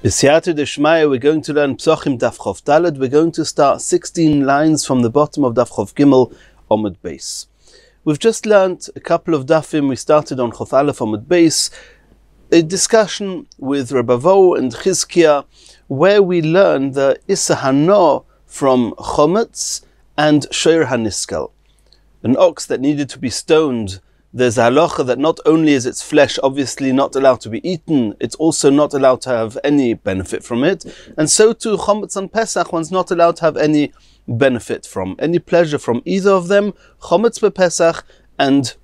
B'siyata d'shmaya, we're going to learn Pesachim Daf Chof Daled. We're going to start 16 lines from the bottom of Daf Chof Gimel, Omud Beis. We've just learned a couple of Dafim. We started on Chof Aleph Omud Beis, a discussion with Rabbi and Chizkiah, where we learn the Issa Hano from Chometz and Shoyer HaNiskel. An ox that needed to be stoned, there's a halacha that not only is its flesh obviously not allowed to be eaten, it's also not allowed to have any benefit from it. And so too, Chometz on Pesach, one's not allowed to have any benefit from, any pleasure from either of them, Chometz bePesach and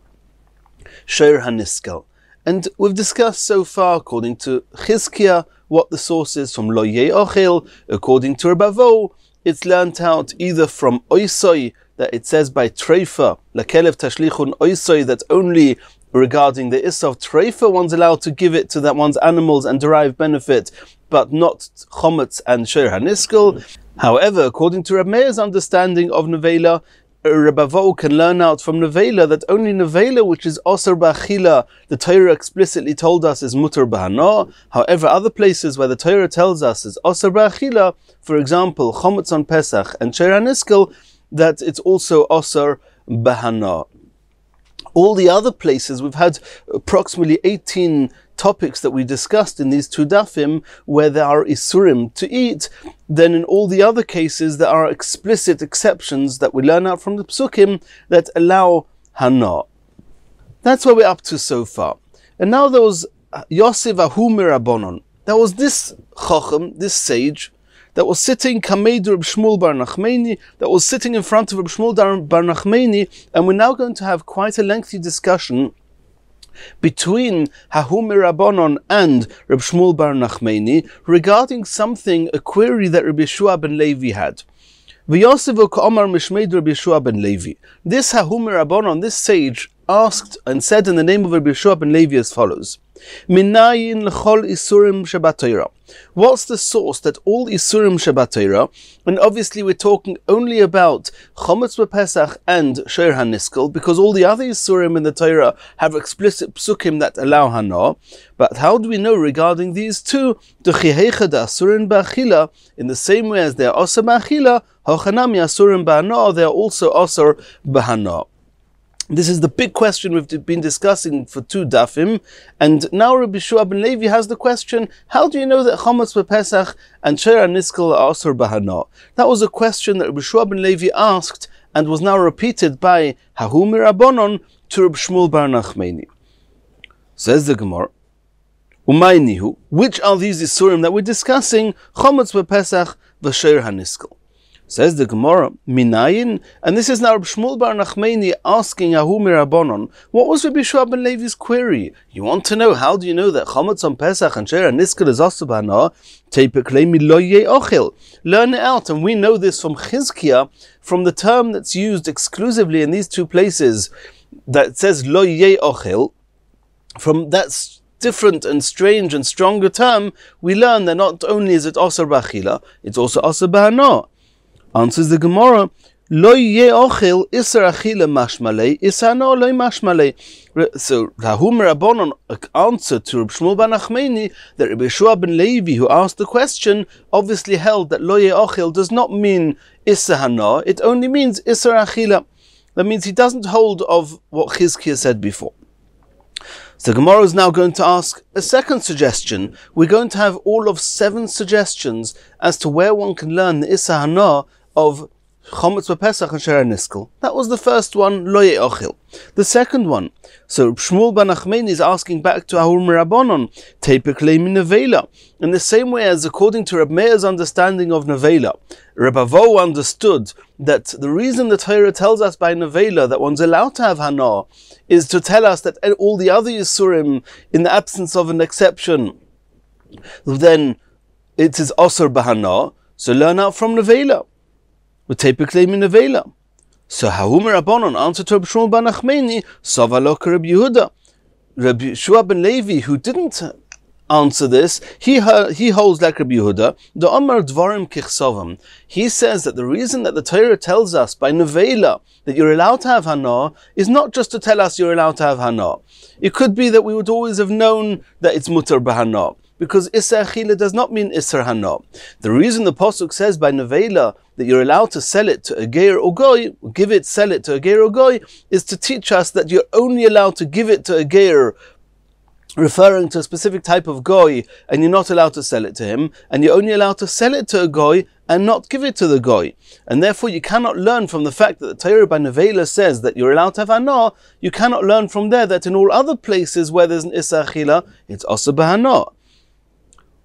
Shoyer HaNiskel. And we've discussed so far, according to Chizkiah, what the source is from Lo Yeh Ochel. According to Rabbi, it's learnt out either from Oisoi, that it says by Treifa, Lakelev Tashlichun Oisoi, that only regarding the Issa of Treifa one's allowed to give it to that one's animals and derive benefit, but not Chometz and Shoyer HaNiskel. However, according to Rabbi Meir's understanding of Nevela, Rabbi can learn out from Nevela that only Nevela, which is Osir Ba'achila, the Torah explicitly told us is Mutar B'hana. However, other places where the Torah tells us is Osir Ba'achila, for example, Chometz on Pesach and Shoyer HaNiskel, that it's also Osir B'hana. All the other places, we've had approximately 18 topics that we discussed in these two dafim where there are isurim to eat. Then in all the other cases there are explicit exceptions that we learn out from the psukim that allow hana. That's where we're up to so far. And now there was Yosef Ahu Mirabonon. There was this chacham, this sage, that was sitting Kameid Reb Shmuel Bar Nachmani, that was sitting in front of Reb Shmuel Bar Nachmani, and we're now going to have quite a lengthy discussion between Hahu Mirabonon and Reb Shmuel Bar Nachmani regarding something, a query that Rabbi Yeshua ben Levi had. V'Yosevu ka'omar mishmeid Rabbi Yeshua ben Levi. This Hahu Mirabonon, this sage, asked and said in the name of Rabbi Yeshua ben Levi as follows: Minayin l'chol isurim shebatayra. What's the source that all isurim shebatayra, and obviously we're talking only about Chometz bePesach and Shoyer HaNiskel, because all the other isurim in the Torah have explicit psukim that allow hana. But how do we know regarding these two? D'chiheicha asurim ba'achila, in the same way as they are osir ba'achila, hochanami asurim ba'hana, they are also osir b'hana. This is the big question we've been discussing for two dafim, and now Rabbi Yeshua ben Levi has the question: how do you know that Chometz bePesach and Shoyer HaNiskel are osir b'hana? That was a question that Rabbi Yeshua ben Levi asked, and was now repeated by Hahu Mirabonon to Rabbi Shmuel Bar Nachmani. Says the Gemara, Umaynihu, which are these isurim that we're discussing? Chometz bePesach v'Shoyer HaNiskel. Says the Gemara, Minayin, and this is now Rabbi Shmuel Bar Nachmani asking Hahu Mirabonon, what was Rabbi Yeshua ben Levi's query? You want to know, how do you know that Chometz on Pesach and Shoyer HaNiskel is osir b'hana? Teipeklei Lo Yeh Ochel. Learn it out, and we know this from Chizkiah, from the term that's used exclusively in these two places, that says Lo Yeh Ochel. From that different and strange and stronger term, we learn that not only is it osir b'achila, it's also osir b'hana. Answers the Gemara, Lo Yeh Ochel Isser Achila Mashmalei, Isano Lo Mashmalei. So Hahu Mirabonon answered to Reb Shmuel Bar Nachmani that Rabbi Yeshua ben Levi, who asked the question, obviously held that Lo Yeh Ochel does not mean Isser Hana, it only means Isser Achila. That means he doesn't hold of what Chizkiah said before. So Gemara is now going to ask a second suggestion. We're going to have all of 7 suggestions as to where one can learn the Issa Hana of Chometz bePesach and Shoyer HaNiskel. That was the first one, Lo Yeh Ochel. The second one, so Shmuel Bar Nachmani is asking back to Hahu Mirabonon, Teipeklei min Nevela. In the same way as according to Rabbi Meir's understanding of Nevela, Rabbi understood that the reason the Torah tells us by Nevela that one's allowed to have hana is to tell us that all the other Yisurim, in the absence of an exception, then it is osir b'hana. So learn out from Nevela. V'teipeklei min Nevela. So Hahu Mirabonon answered to Rabbi Shmuel Bar Nachmani, Sava lo Rabbi Yehuda. Rabbi Yeshua ben Levi, who didn't answer this, he holds like Rabbi Yehuda, the Omar Dvarim Kichsovam. He says that the reason that the Torah tells us by Nevela that you're allowed to have hana is not just to tell us you're allowed to have hana. It could be that we would always have known that it's mutar b'hana. because Isser Achila does not mean Isser Hana. The reason the Pasuk says by Nevela that you're allowed to sell it to a Geir or Goy, sell it to a Geir or Goy, is to teach us that you're only allowed to give it to a Geir, referring to a specific type of Goy, and you're not allowed to sell it to him, and you're only allowed to sell it to a Goy and not give it to the Goy. And therefore you cannot learn from the fact that the Torah by Nevela says that you're allowed to have Hana, you cannot learn from there that in all other places where there's an Issa Achila, it's also B'Hana.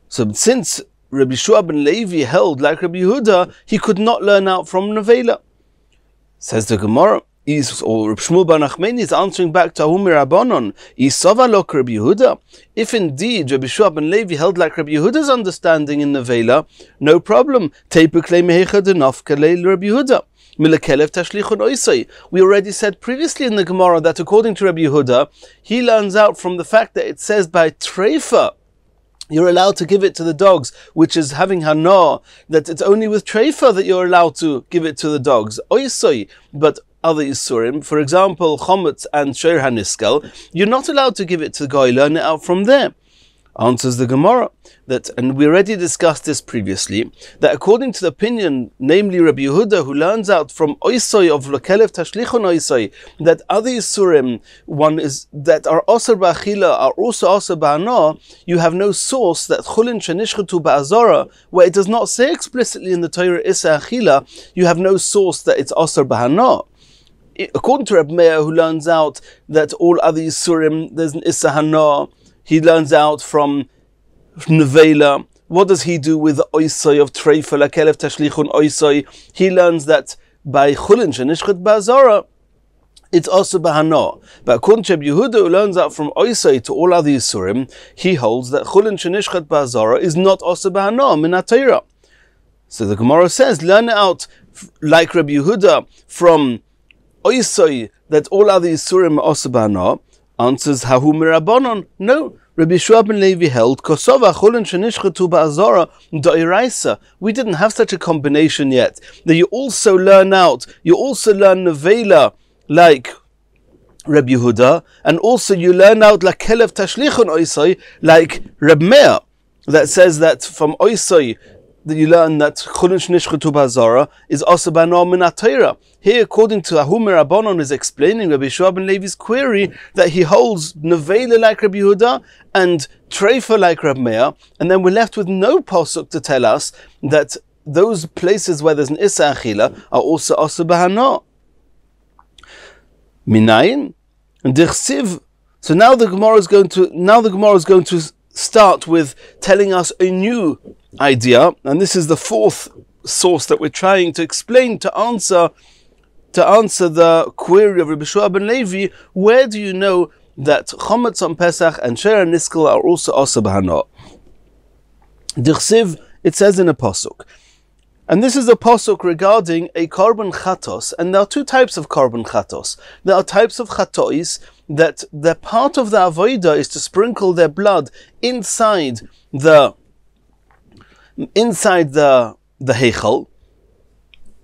So since Rabbi Shua ben Levi held like Rabbi Yehuda, he could not learn out from Nevela. Says the Gemara, or Rabbi Shmuel bar Nachmani is answering back to Ahumi Rabbanon, Isava lok Rabbi Yehuda. If indeed Rabbi Shua ben Levi held like Rabbi Yehuda's understanding in Nevela, no problem. We already said previously in the Gemara that according to Rabbi Yehuda, he learns out from the fact that it says by treifa, you're allowed to give it to the dogs, which is having hana, that it's only with treifa that you're allowed to give it to the dogs. Oisoi, but other Yisurim, for example, Chometz and Sheir HaNiskel, you're not allowed to give it to the guy, learn it out from there. Answers the Gemara, that, and we already discussed this previously, that according to the opinion, namely Rabbi Yehuda, who learns out from Oisoi of Lokelev Tashlichon Oisoi, that other Yisurim, one is, that are Osir Ba'achila, are also Osir Ba'ana, you have no source that Chulin Shenishchetu Ba'azora, where it does not say explicitly in the Torah Issa Achila, you have no source that it's Osir Ba'ana. According to Rabbi Meir, who learns out that all other Yisurim, there's an Issa Hana, he learns out from Nevela. What does he do with the Oisoi of Treifa, Lakelev Tashlichun Oisoi? He learns that by Chulin Shenishchet Ba'azora, it's also B'Hana. But according to Rabbi Yehuda, who learns out from Oisoi to all other Yisurim, he holds that Chulin Shenishchet Ba'azora is not also B'Hana, Min HaTorah. So the Gemara says, learn out like Rabbi Yehuda from Oisoi that all other Yisurim are also B'Hana. Answers Hahu Mirabanon. No, Rabbi Shua ben Levi held Kosova Chulin Shenishchetu Ba'azora Da'iraisa. We didn't have such a combination yet. That you also learn out, you also learn Nevela like Rabbi Yehuda, and also you learn out like Kelev Tashlichon Oisoi like Rabbi Meir, that says that from Oisoi that you learn that Chulin Shenishchetu Ba'azora is also B'Hana Min HaTorah. Here, according to Ahumi Rabbanon, is explaining Rabbi Shua ben Levi's query that he holds Nevela like Rabbi Yehuda and Treifa like Rabbi Meir, and then we're left with no pasuk to tell us that those places where there's an Issa Achila are also B'Hana. Minayin and Dichsiv. So now the Gemara is going to start with telling us a new idea, and this is the fourth source that we're trying to explain to answer the query of Rabbi Shua ben Levi. Where do you know that Chometz on Pesach and Sheir HaNiskel are also B'Hana? Dichsiv, it says in a pasuk, and this is a pasuk regarding a korban chatos, and there are two types of korban chatos. There are types of chatois that the part of the avodah is to sprinkle their blood inside the heichal,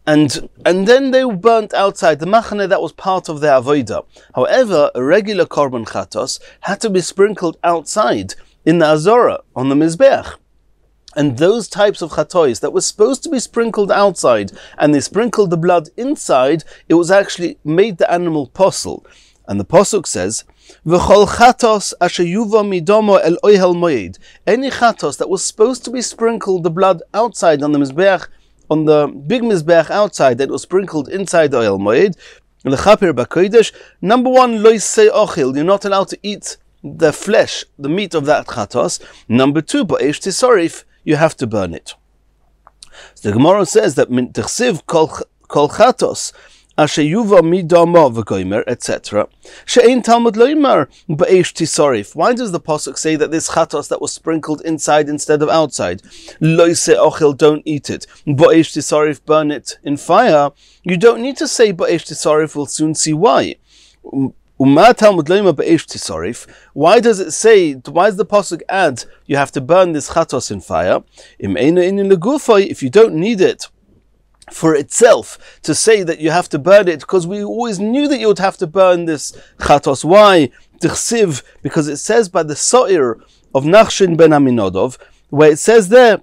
and then they were burnt outside the machane. That was part of their avodah. However, a regular korban chatos had to be sprinkled outside in the azora on the mizbeach. And those types of chatois that were supposed to be sprinkled outside, and they sprinkled the blood inside, it was actually made the animal posel. And the pasuk says, "V'chol chatos asher yuva midomo el oihel moed." Any chatos that was supposed to be sprinkled the blood outside on the mizbeach, on the big mizbeach outside, that was sprinkled inside the oihel moed. L'chaper b'kodesh. Number one, lo yisei ochil. You're not allowed to eat the flesh, the meat of that chatos. Number two, ba'esh tisorif. You have to burn it. So the Gemara says that min tichsiv kol chatos asher yuva midamo v'goymer, etc. She'ein Talmud loimer ba'esh tisorif. Why does the pasuk say that this chatos that was sprinkled inside instead of outside? Lo yisei ochil, don't eat it. Ba'esh tisorif, burn it in fire. You don't need to say ba'esh tisorif. We'll soon see why. Why does it say, why does the pasuk add, you have to burn this chatos in fire? If you don't need it for itself, to say that you have to burn it, because we always knew that you would have to burn this chatos. Why? Because it says by the so'ir of Nachshon ben Aminodov, where it says there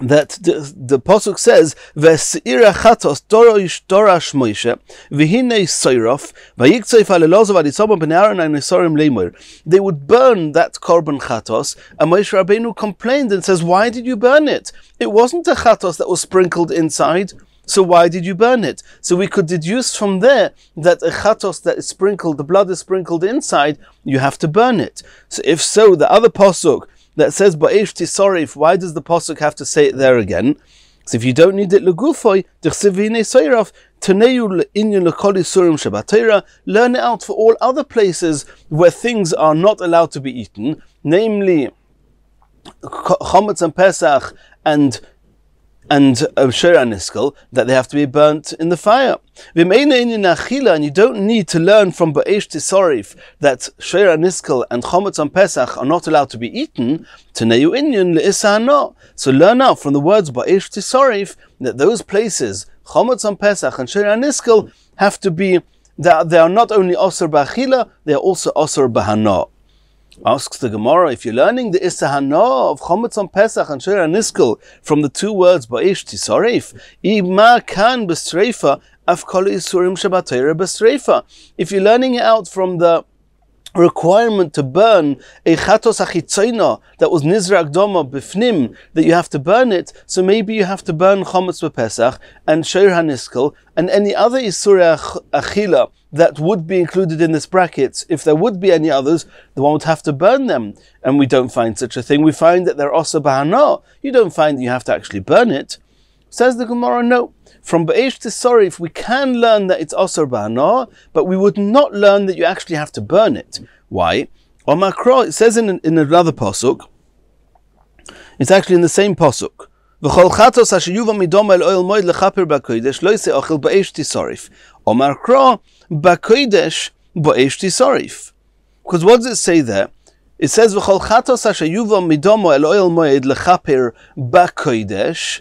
that the pasuk says, "Ve'seira chatos dorosh dorash Moshe v'hinei soirof v'yiktzayf alelozov aditzom ben Aaron anisorim leimor." They would burn that korban chatos, and Moshe Rabbeinu complained and says, "Why did you burn it? It wasn't a chatos that was sprinkled inside. So why did you burn it?" So we could deduce from there that a chatos that is sprinkled, the blood is sprinkled inside, you have to burn it. So if so, the other pasuk that says ba'esh tisorif, why does the pasuk have to say it there again? So if you don't need it legufoy, learn it out for all other places where things are not allowed to be eaten, namely chometz and pesach and Sheira Niskel, that they have to be burnt in the fire. And you don't need to learn from Ba'esh Tisorif that Sheira Niskel and Chometz and Pesach are not allowed to be eaten. So learn out from the words Ba'esh Tisorif that those places, Chometz and Pesach and Sheira Niskel, have to be, they are not only Osir Ba'achila, they are also Osir B'hana. Asks the Gemara, if you're learning the Isahana of Chometz on Pesach and Sheira Niskel from the two words Ba'esh Tisorif, Ima kan b'streifa af kol isurim shabatayra b'streifa. If you're learning it out from the requirement to burn a chatos achitzoina that was nizrak doma bifnim, that you have to burn it, so maybe you have to burn Chometz b'Pesach and Sheira Niskel and any other isura achila that would be included in this bracket. If there would be any others, the one would have to burn them. And we don't find such a thing. We find that they're also bahana. You don't find that you have to actually burn it. Says the Gemara, no. From Ba'esh Tisorif, we can learn that it's also bahana, but we would not learn that you actually have to burn it. Why? On Makro, it says in another pasuk, it's actually in the same pasuk, V'chol chatos hasheyuva midoma el oil moed lechaper b'kodesh lo yisei ochel ba'esh tisorif. Omar kro b'kodesh ba'esh tisorif. Because what does it say there? It says v'chol chatos hasheyuva midoma el oil moed lechaper b'kodesh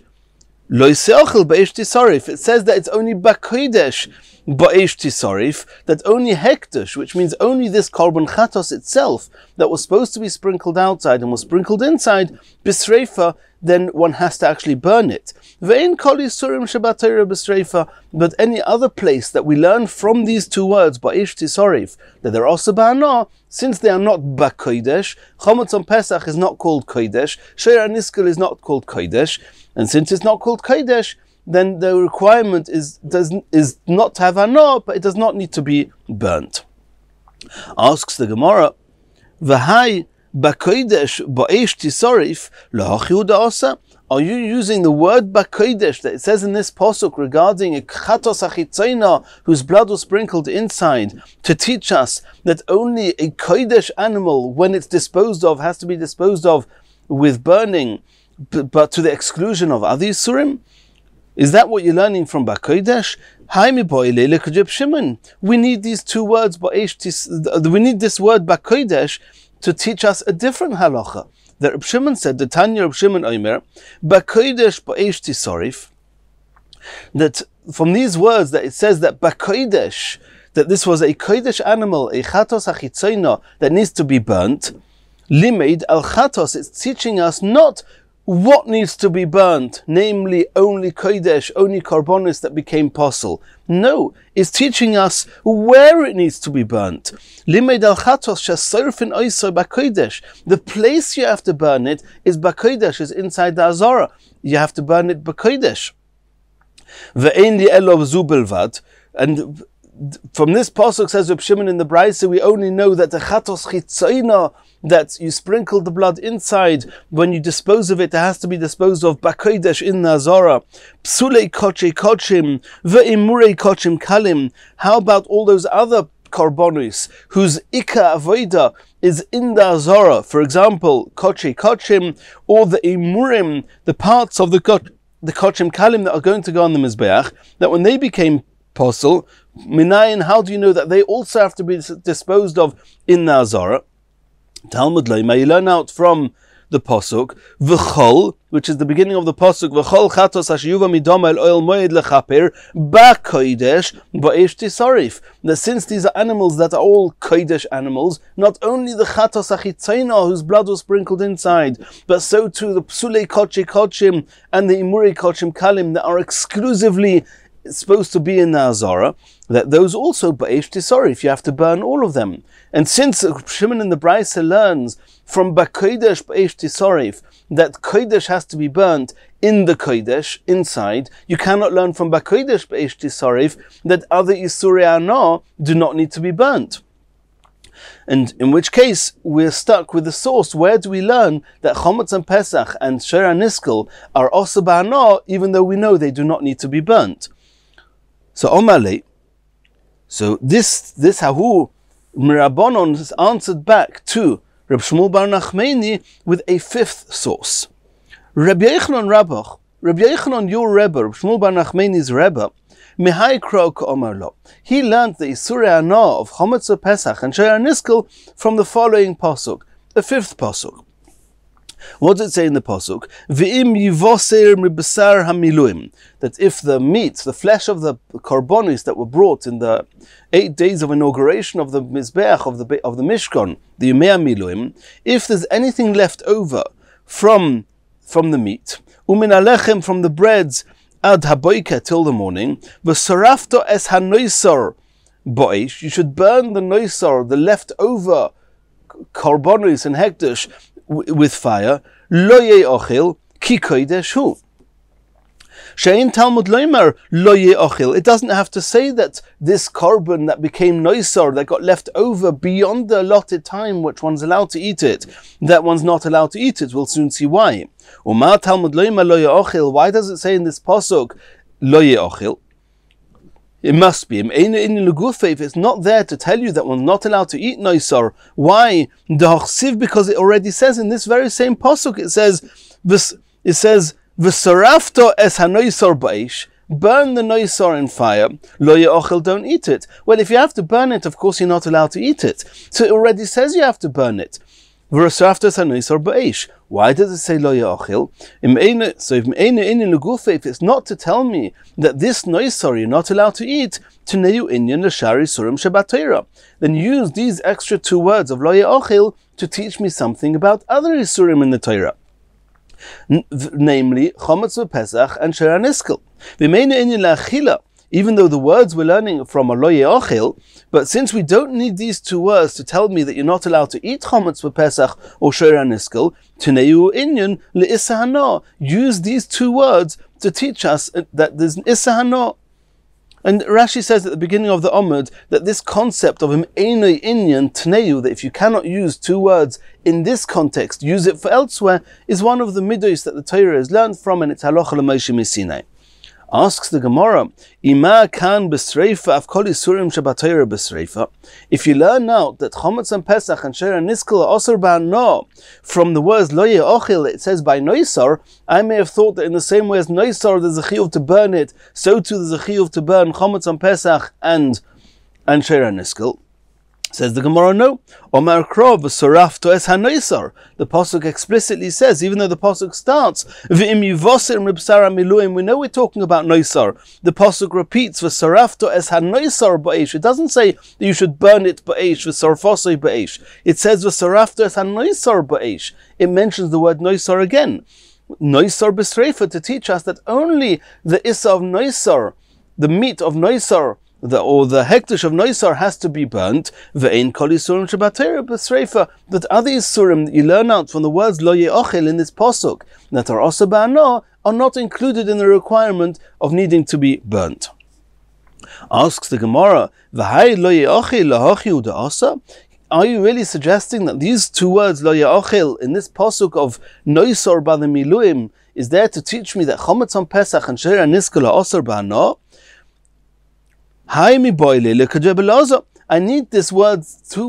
lo yisei ochel ba'esh tisorif. It says that it's only b'kodesh ba'esh tisorif, that only hekdesh, which means only this korban chatos itself that was supposed to be sprinkled outside and was sprinkled inside, bisreifa, then one has to actually burn it. Ve'in kol yisurim shabatayra b'streifa, but any other place that we learn from these two words, ba'esh tisorif, that they're also ba'ana, since they are not ba'kodesh, Chometz on Pesach is not called kodesh, Sheira Niskel is not called kodesh, and since it's not called kodesh, then the requirement is not to have ana, but it does not need to be burnt. Asks the Gemara, V'hai b'kodesh ba'esh tisorif l'hachiu da'asa. Are you using the word b'kodesh that it says in this pasuk regarding a chatos achitzaina whose blood was sprinkled inside to teach us that only a kodesh animal, when it's disposed of, has to be disposed of with burning, but to the exclusion of other yisurim? Is that what you're learning from b'kodesh? We need these two words, we need this word b'kodesh to teach us a different halacha. That Reb Shimon said, the Tanya Reb Shimon Omer, b'kodesh ba'esh tisorif, that from these words that it says that b'kodesh, that this was a kodesh animal, a chatos achitzoina that needs to be burnt, limeid al chatos, it's teaching us not what needs to be burnt, namely only kodesh, only korbanos that became posel. No, it's teaching us where it needs to be burnt. Limeid al chatos shasorfin oiso b'kodesh. The place you have to burn it is b'kodesh, is inside the azara. You have to burn it b'kodesh. Ve'ein li elov zu belvad. And from this pasuk says Reb Shimon in the Brisa, we only know that the chatos chitzoina, that you sprinkle the blood inside, when you dispose of it, it has to be disposed of b'kodesh in the azara. Psulei koche kochim ve'imurei kochim kalim. How about all those other korbanos whose ika avoida is in the azara? For example, koche kochim, or the imurim, the parts of the kochim kalim that are going to go on the mizbeach, that when they became posel, minayin, how do you know that they also have to be disposed of in the azara? Talmud Leima, you learn out from the pasuk, v'chol, which is the beginning of the pasuk, v'chol chatos hashiyuva midama el oil moed lechaper ba'kodesh ba'esh tisarif. That since these are animals that are all kodesh animals, not only the chatos hachitzayna whose blood was sprinkled inside, but so too the psulei kochi kochim and the imuri kochim kalim that are exclusively supposed to be in the Azara, that those also ba'esh tisarif, you have to burn all of them. And since Shimon in the Brisa learns from Bakodesh ba'esh tisarif that Kodesh has to be burnt in the Kodesh, inside, you cannot learn from Bakodesh ba'esh tisarif that other Isurei Ana do not need to be burnt. And in which case, we're stuck with the source. Where do we learn that Chometz and Pesach and Shera Niskel are Osa Ba'ana, even though we know they do not need to be burnt? So Omale, so this Hahu Mirabonon has answered back to Reb Shmuel bar Nachmani with a fifth source. Rabbi Yochanan Rabbach, Rabbi Yochanan, your Rebbe, Reb Shmuel bar Nachmani's Rebbe, Mihai Kro K'Omer Lo. He learned the Isurei Ana of Chometz Pesach and Shera Niskel from the following pasuk, the fifth pasuk. What does it say in the pasuk? V'im yivoser mibasar hamiluim. That if the meat, the flesh of the korbanos that were brought in the 8 days of inauguration of the mizbeach of the Mishkan, the Yomei Miluim, if there's anything left over from the meat, umin alechem, from the breads, ad haboike, till the morning, v'sarafto es hanoisor boish, you should burn the noisor, the leftover korbanos and hekdesh, with fire. Lo ye'ochil ki kodesh hu. Shein Talmud loimer lo ye'ochil. It doesn't have to say that this korban that became noisor, that got left over beyond the allotted time which one's allowed to eat it, that one's not allowed to eat it. We'll soon see why. Uma Talmud loimer lo ye'ochil. Why does it say in this pasuk lo ye'ochil? It must be. If it's not there to tell you that one's not allowed to eat noisor, why? Because it already says in this very same pasuk, it says, V'sarafto es hanoisor ba'esh, burn the noisor in fire, lo ye'ochel, don't eat it. Well, if you have to burn it, of course you're not allowed to eat it. So it already says you have to burn it. V'sarafto es hanoisor ba'esh. Why does it say lo ye'ochel? So if it's not to tell me that this noisor you're not allowed to eat, t'neu inyan l'shari surim shebat Torah, then use these extra 2 words of lo ye'ochel to teach me something about other isurim in the Torah. Namely, Chometz Pesach and Shera Niskel. Even though the words we're learning from are lo ye'ochel, but since we don't need these 2 words to tell me that you're not allowed to eat Chometz Pesach or Shera Niskel, Tineu inyan le'issa hana. Use these 2 words to teach us that there's an issa hana. And Rashi says at the beginning of the Amud that this concept of einoi inyan tneu, that if you cannot use 2 words in this context, use it for elsewhere, is one of the midos that the Torah has learned from, and it's halacha l'Moshe Sinai. Asks the Gemara, Ima kan b'sreifa av kol isurim shebatayra b'sreifa. If you learn now that Chometz and Pesach and Shera Niskel are osur ba'ano, from the words lo ye'ochel, it says by noisar, I may have thought that in the same way as noisar there's a chiyuv to burn it, so too there's a chiyuv to burn Chometz and Pesach and Shera Niskel. Says the Gemara, no. Omar Krov Sorafto es hanoisar. The pasuk explicitly says, even though the pasuk starts v'im yivoser mibsara miluim, we know we're talking about noisar. The pasuk repeats v'sorafto es hanoisar ba'esh. It doesn't say that you should burn it ba'esh v'sorfosoi ba'esh. It says v'sorafto es hanoisar ba'esh. It mentions the word noisar again. Noisar b'sreifa, to teach us that only the issa of noisar, the meat of noisar, or the hektish of noisar, has to be burnt. Ve'ein kol isurim shebatera b'sreifa. That other isurim that you learn out from the words lo ye'ochel in this pasuk that are also ba'ana are not included in the requirement of needing to be burnt. Asks the Gemara, v'hai lo ye'ochel lahachi u'da'asa. Are you really suggesting that these 2 words lo ye'ochel in this pasuk of noisar ba the miluim is there to teach me that Chometz on Pesach and Shera Niskel are osur ba'ana? I need this 2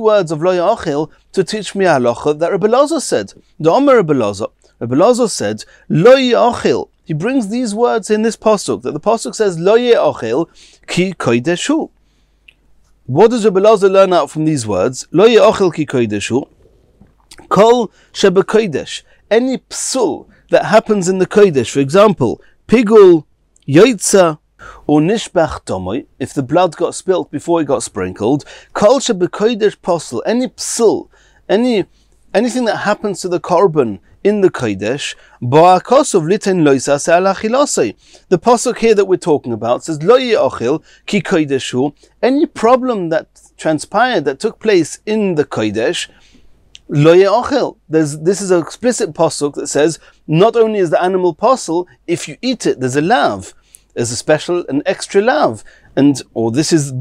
words of lo ye'ochel to teach me halacha that Rabbi Elazar said. The Omer Rabbi Elazar said lo ye'ochel. He brings these words in this pasuk, that the pasuk says lo ye'ochel ki kodesh hu. What does Rabbi Elazar learn out from these words? Lo ye'ochel ki kodesh hu. Kol shebekodesh. any psul that happens in the Kodesh, for example, pigul, yoitza, or nishbach tomoy, if the blood got spilt before it got sprinkled, kol shebekodesh posel, any psul, anything that happens to the korban in the Kodesh, ba'akosov liten loisas ala chilosei. The pasuk here that we're talking about says lo ye'ochil ki kodeshu. Any problem that transpired, that took place in the Kodesh, lo ye'ochil. This is an explicit pasuk that says not only is the animal posel, if you eat it, there's a lav. There's a special, an extra lav, this is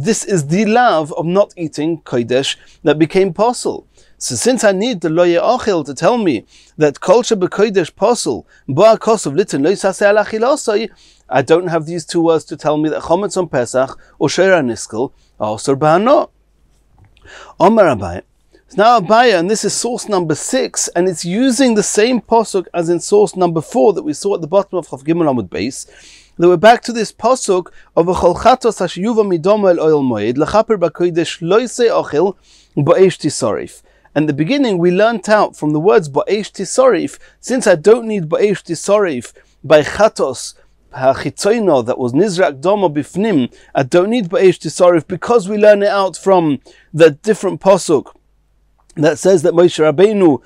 the lav of not eating kodesh that became posel. So since I need the lo ye'ochel to tell me that kol shebekodesh posel ba'akosov liten lo yisaseh ala chilosei, I don't have these two words to tell me that chometz on Pesach or sheira niskel are also b'hano. Omar Rabbi. Now Abaya, and this is source number 6, and it's using the same pasuk as in source number 4 that we saw at the bottom of Chav Gimel Amud Beis. Then we're back to this pasuk of V'chol chatos hashiyuva midomo el oil moed lechaper b'kodesh lo yisei ochel ba'esh tisarif. And the beginning we learnt out from the words ba'esh tisarif, since I don't need ba'esh tisarif by chatos hachitzoino that was nizrak domo bifnim, I don't need ba'esh tisarif because we learn it out from the different pasuk that says that Moshe Rabbeinu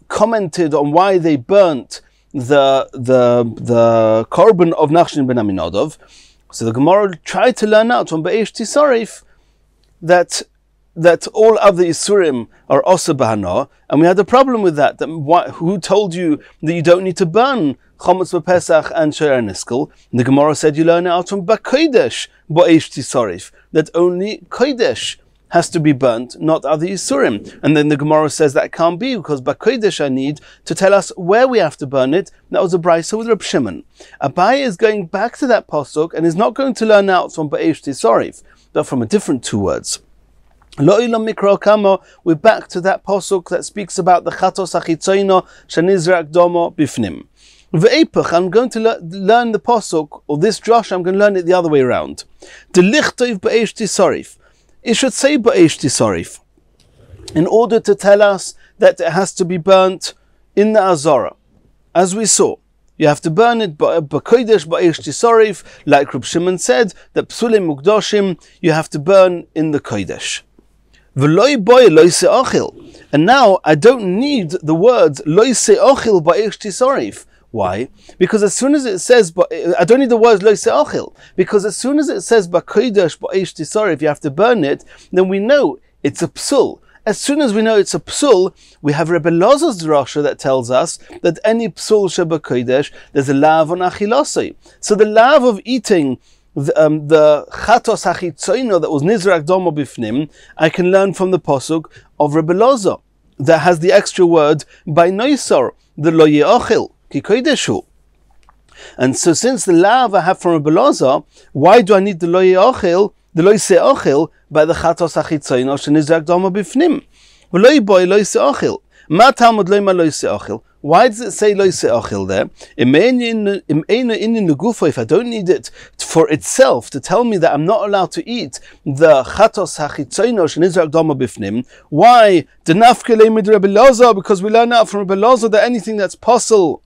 commented on why they burnt the korban of Nachshon ben Aminadov. So the Gemara tried to learn out from Be'esh Tisarif that all other Isurim are also Bahana, and we had a problem with that. Who told you that you don't need to burn Chometz b'Pesach and Sheira Niskel? The Gemara said you learn it out from B'Kodesh Be'esh Tisarif, that only Kodesh has to be burnt, not other Yisurim. And then the Gemara says that can't be, because B'Kodesh I need to tell us where we have to burn it. That was a brisa with Reb Shimon. Abai is going back to that pasuk and is not going to learn out from Ba'esh Tisarif, but from a different two words. Lo ilam mikra kamo, we're back to that pasuk that speaks about the chatos achitzoino shenizrak domo bifnim. Ve'epach, I'm going to learn the pasuk, or this drush, I'm going to learn it the other way around. Delichtov Ba'esh Tisarif. It should say Ba'esh Tisarif, in order to tell us that it has to be burnt in the Azara. As we saw, you have to burn it B'Kodesh Ba'esh Tisarif, like Reb Shimon said, that Psulim Mukdoshim, you have to burn in the Kodesh. V'loi boy lo se'achil. And now I don't need the words lo se'achil Ba'esh Tisarif. Why? Because as soon as it says, I don't need the words lo se'achil, because as soon as it says b'kodesh ba'esh tisarif, you have to burn it, then we know it's a psul. As soon as we know it's a psul, we have Rebbe Lozer's drasha that tells us that any psul she'b'kodesh, there's a lav on achilosei. So the lav of eating the chatos hachitzoino that was nizrak domo bifnim, I can learn from the pasuk of Rebbe Lozer that has the extra word by noisor, the lo ye'achil. And so since the lav I have from Rebbe Lozer, why do I need the lo ye'achil, the lo se'achil, by the chatos hachitzoino shenizrak domo bifnim? V'lo boy lo se'achil. Ma talmud lo lo se'achil. Why does it say lo se'achil there? If I don't need it for itself to tell me that I'm not allowed to eat the chatos hachitzoino shenizrak domo bifnim, why? Denafke le'mid Rebbe Lozer, because we learn out from Rebbe Lozer that anything that's possible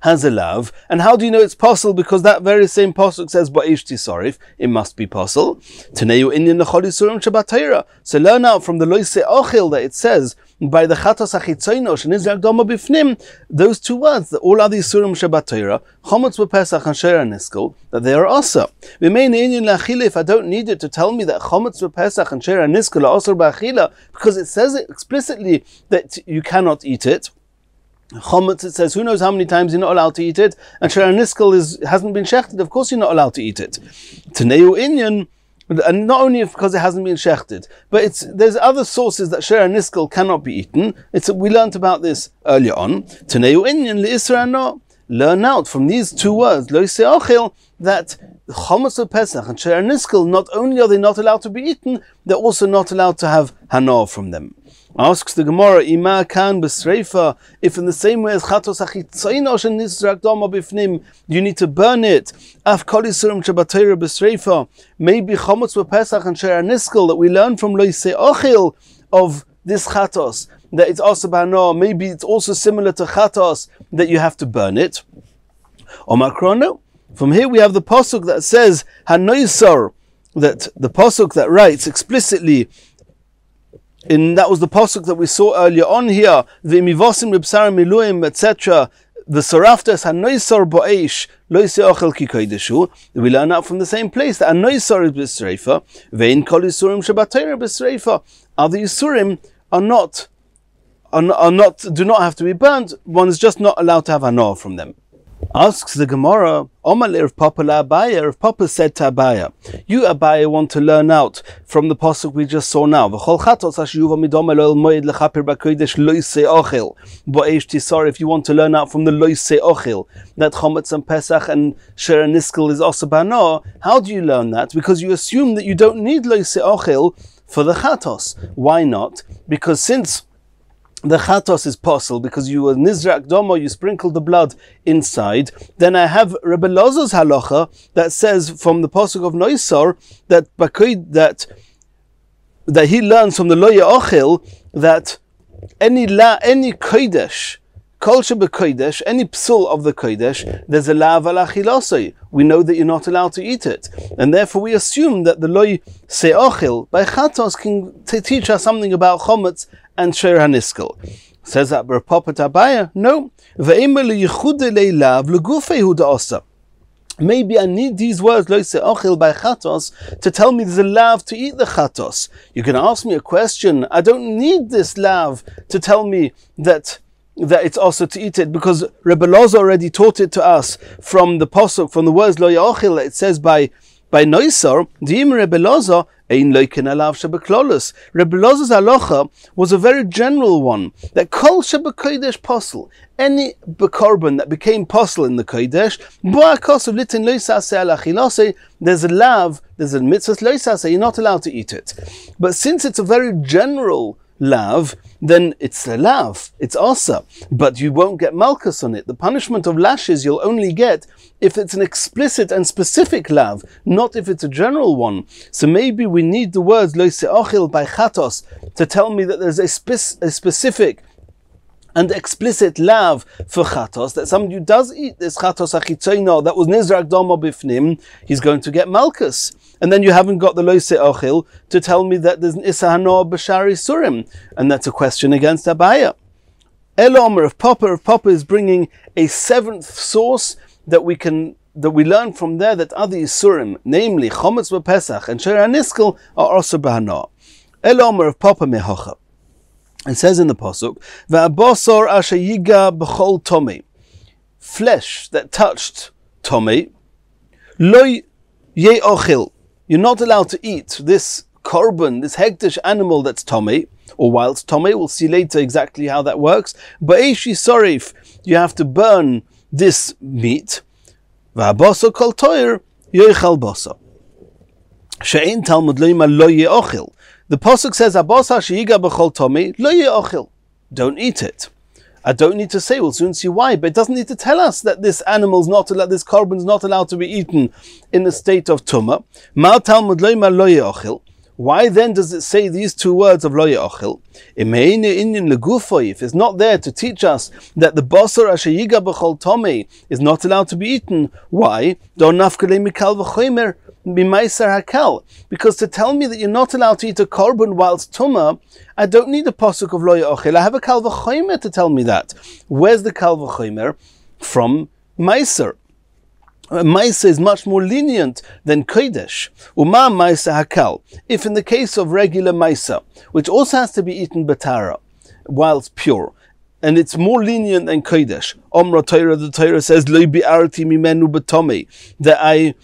has a lav. And how do you know it's possible? Because that very same pasuk says ba'esh tisarif, it must be possible. Teneu inyan l'chol yisurim shebatayra. So learn out from the lo se'achil that it says by the chatos hachitzoino shenizrak domo bifnim, those two words, that all other yisurim shebatayra, chometz b'Pesach and sheira niskel, that they are also. V'mein inyan l'achila, if I don't need it to tell me that chometz b'Pesach and sheira niskel are also b'achila, because it says it explicitly that you cannot eat it. Chometz, it says, who knows how many times you're not allowed to eat it, and sheira niskel hasn't been shechted, of course you're not allowed to eat it. Teneu inyan, and not only because it hasn't been shechted, but there's other sources that sheira niskel cannot be eaten. We learnt about this earlier on. Teneu inyan le'isra no. Learn out from these two words, lo se'achil, that chometz b'Pesach and sheira niskel, not only are they not allowed to be eaten, they're also not allowed to have hana from them. Asks the Gemara, Ima kan b'sreifa, if in the same way as chatos hachitzoino shenizrak domo bifnim, you need to burn it. Af kol yisurim shebatayra b'sreifa, maybe chometz b'Pesach and sheira niskel that we learn from lo se'achil of this chatos, that it's also b'hana. Maybe it's also similar to chatos, that you have to burn it. Omakrono. From here we have the pasuk that says hanoisar, that the pasuk that writes explicitly. That was the pasuk that we saw earlier on here. V'imivosim ribsarim miluim, etc. The saraftas hanoisar bo'esh lo yiseochel ki koydeshu. We learn out from the same place that hanoisar is b'sreifa. Ve'in kol yisurim shebatayra b'sreifa. Other yisurim are not do not have to be burnt. One is just not allowed to have hana from them. Asks the Gemara, Omale Rav Papa la Abaya. Rav Papa said to Abaya, you Abaya want to learn out from the pasuk we just saw now. V'chol chatos hashiyuva midom el moed lechaper b'kodesh lo yisei ochel bo'esh tisar. If you want to learn out from the lo yisei ochel, that chometz and Pesach and Sher and Niskel is also b'hana, how do you learn that? Because you assume that you don't need lo yisei ochel for the chatos. Why not? Because since the chatos is possible, because you were nizrak domo, you sprinkled the blood inside, then I have Rabbi Lozer's halacha that says from the pasuk of Noisar that he learns from the lo ya'ochel that any kodesh, kol shebekodesh, any psul of the kodesh, there's a lav al achilosei. We know that you're not allowed to eat it, and therefore we assume that the lo se'ochel by chatos can teach us something about chometz and Sher HaNiskel. Says that Rav Papa Abaya, no. Maybe I need these words lo se'ochel by chatos to tell me there's a lav to eat the chatos. You can ask me a question. I don't need this lav to tell me that it's also to eat it, because Rebbe Loza already taught it to us from the pasuk, from the words lo ya'ochel. It says by Noisar, Dim Rebbe Loza ein loiken alav shebeklolos. Rebbe Loza's halacha was a very general one, that kol shebekodesh posel, any bekorban that became posel in the kodesh, bo'akos of litin loisase al achilase, there's a lav, there's a mitzvah loisase, you're not allowed to eat it. But since it's a very general lav, then it's a lav, it's asa, but you won't get malchus on it. The punishment of lashes you'll only get if it's an explicit and specific lav, not if it's a general one. So maybe we need the words lo se'ochel by chatos to tell me that there's a specific and explicit lav for chatos, that somebody who does eat this chatos achitzoino that was nizrak domo bifnim, he's going to get malchus. And then you haven't got the lo se'ochel to tell me that there's an issa hano b'shari surim, and that's a question against Abaya. Elom of Papa is bringing a seventh source that we learn from there, that other Yisurim, namely chometz b'Pesach and Sher HaNiskel, are also b'hana. Elom of Papa mehocha. It says in the pasuk, "Va'abosor asher yiga b'chol tomei," flesh that touched tomei, lo ye'ochel. You're not allowed to eat this korban, this hektish animal that's tomei, or whilst tomei. We'll see later exactly how that works. Ba'eshi sorif, you have to burn this meat. Va'abosor kol toir yoichal bosor. She'ein Talmud loima lo ye'ochel. The pasuk says, "Abosar sheyiga b'chol tomei lo ye'ochel." Don't eat it. I don't need to say. We'll soon see why, but it doesn't need to tell us that this animal's not allowed, this korban's not allowed to be eaten in a state of tumah. Ma Talmud loima lo ye'ochel. Why then does it say these two words of lo ye'ochel? If it's not there to teach us that the basar asher yiga b'chol tomei is not allowed to be eaten, why? Don't nafkele mikal v'chomer. Because to tell me that you're not allowed to eat a korban whilst tumah, I don't need a pasuk of lo ye'ochel. I have a kal v'chomer to tell me that. Where's the kal v'chomer? From meiser. Meiser is much more lenient than kodesh. Uma meiser hakal. If in the case of regular meiser, which also has to be eaten batara, whilst pure, and it's more lenient than kodesh. Omra Torah, the Torah says, lo bi'arti mimenu b'tomei, that I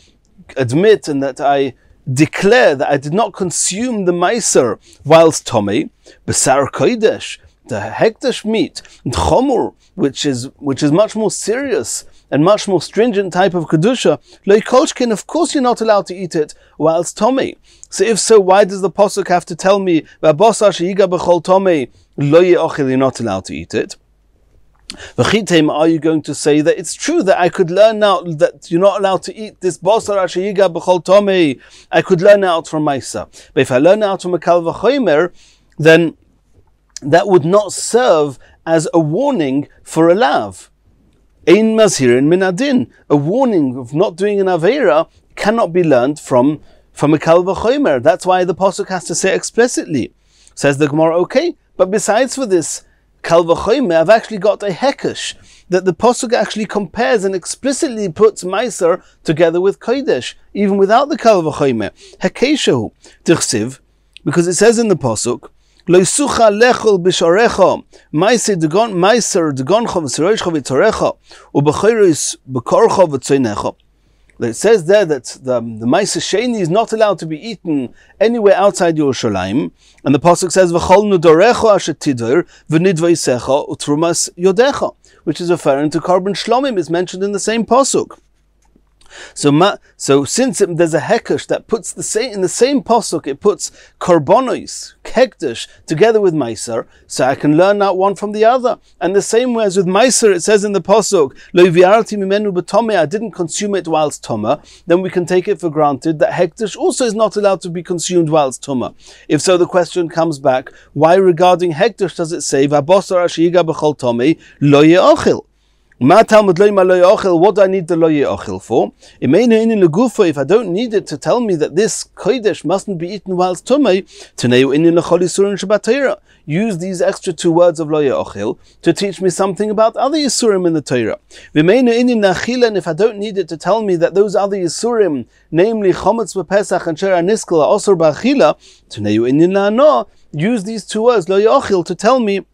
admit and that I declare that I did not consume the meiser whilst tomei. Besar kodesh, the hektish meat, chomur, which is much more serious and much more stringent type of kedusha. Lo kolshkin, of course you're not allowed to eat it whilst tomei. So if so, why does the pasuk have to tell me v'abosar sheyiga b'chol tomei lo ye'ochel, you're not allowed to eat it? Are you going to say that it's true that I could learn now that you're not allowed to eat this basar asher yiga b'chol tomei? I could learn out from Maisa. But if I learn out from a kal v'chomer, then that would not serve as a warning for a lav. Ein mazhirin min adin. A warning of not doing an aveira cannot be learned from a kal v'chomer. That's why the pasuk has to say explicitly. Says the Gemara, okay, but besides for this kal v'chomer, I've actually got a hekesh that the pasuk actually compares and explicitly puts meiser together with kodesh, even without the kal v'chomer. Hekeshahu tichsiv, because it says in the pasuk, Lo sucha lechol b'sharecha, meiser degoncha v'seroishcha v'torecha, u'b'chayris b'korcha v'tzoinecha. It says there that the meiser sheni is not allowed to be eaten anywhere outside Yerushalayim, and the pasuk says v'chol nudorecha asher tidor v'nidvaisecha utrumas yodecha, which is referring to korban shlomim, is mentioned in the same pasuk. So since there's a hekesh that puts in the same pasuk, it puts korbanos, hekdesh, together with meiser, so I can learn out one from the other. And the same way as with meiser, it says in the pasuk, lo viarti mimenu b'tomeh, I didn't consume it whilst toma, then we can take it for granted that hekdesh also is not allowed to be consumed whilst toma. If so, the question comes back, why regarding hekdesh does it say, v'abosar ashiga b'chol tomeh, lo ye'ochil? What do I need the lo ye'ochil for? If I don't need it to tell me that this kodesh mustn't be eaten whilst tumei, use these extra 2 words of lo ye'ochil to teach me something about other yisurim in the Torah. And if I don't need it to tell me that those other yisurim, namely chometz b'pesach and shera niskel, are osur b'achila, use these 2 words lo ye'ochil to tell me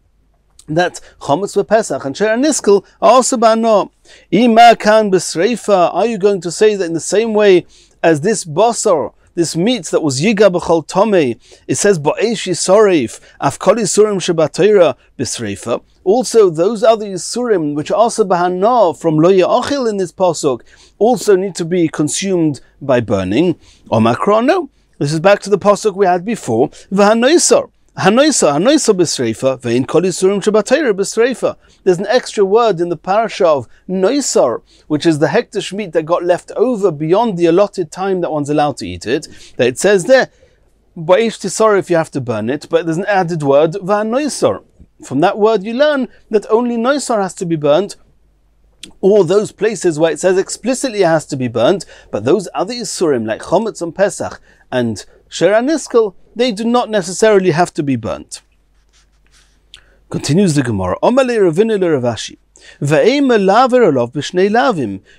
that chometz v'pesach and shera niskel are also ba'ano. Ima kan b'sreifa. Are you going to say that in the same way as this basar, this meat that was yiga b'chol tomei, it says ba'esh yisoreif af kol yisurim shebatayra b'sreifa. Also, those other yisurim which are also b'hana from lo ye'ochil in this pasuk also need to be consumed by burning. Omakron, no. This is back to the pasuk we had before. V'hanoisar. Hanoisa b'sreifa, ve'in kol yisurim shebatayra b'sreifa. There's an extra word in the parasha of noisar, which is the hekdesh meat that got left over beyond the allotted time that one's allowed to eat it. That it says there, ba'esh tisar if you have to burn it, but there's an added word, va'noisar. From that word you learn that only noisar has to be burnt, or those places where it says explicitly it has to be burnt, but those other yisurim like chometz and pesach and shera niskel, they do not necessarily have to be burnt. Continues the Gemara.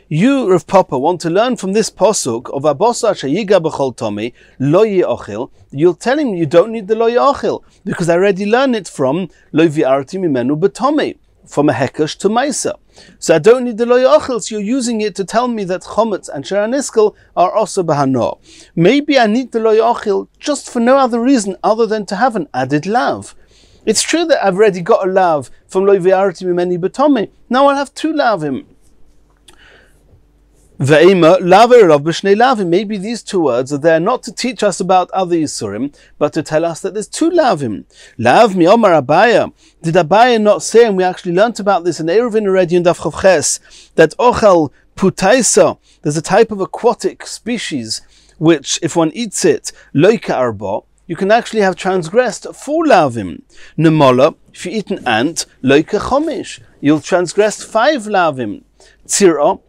You, Rav Papa, want to learn from this pasuk of Abosa Shayiga B'chol Tomei Lo Ye'ochil. You'll tell him you don't need the Lo Ye'ochil because I already learned it from Lo Vi'arti Mimenu B'tomei, from a hekesh to maisa. So I don't need the lo ye'ochil, so you're using it to tell me that chometz and shera niskel are also b'hano. Maybe I need the lo ye'ochil just for no other reason other than to have an added lav. It's true that I've already got a lav from lo vi'arti mimeni b'tomei. Now I'll have 2 lavim. Maybe these 2 words are there not to teach us about other yisurim, but to tell us that there's 2 lavim. Lav mi omar Abaya. Did Abaya not say, and we actually learnt about this in Eruvin already in Daf Chav Ches, that ochal putaisa, there's a type of aquatic species which, if one eats it, loika arba, you can actually have transgressed 4 lavim. Nemola, if you eat an ant, loika chomish, you'll transgress 5 lavim. Tzira,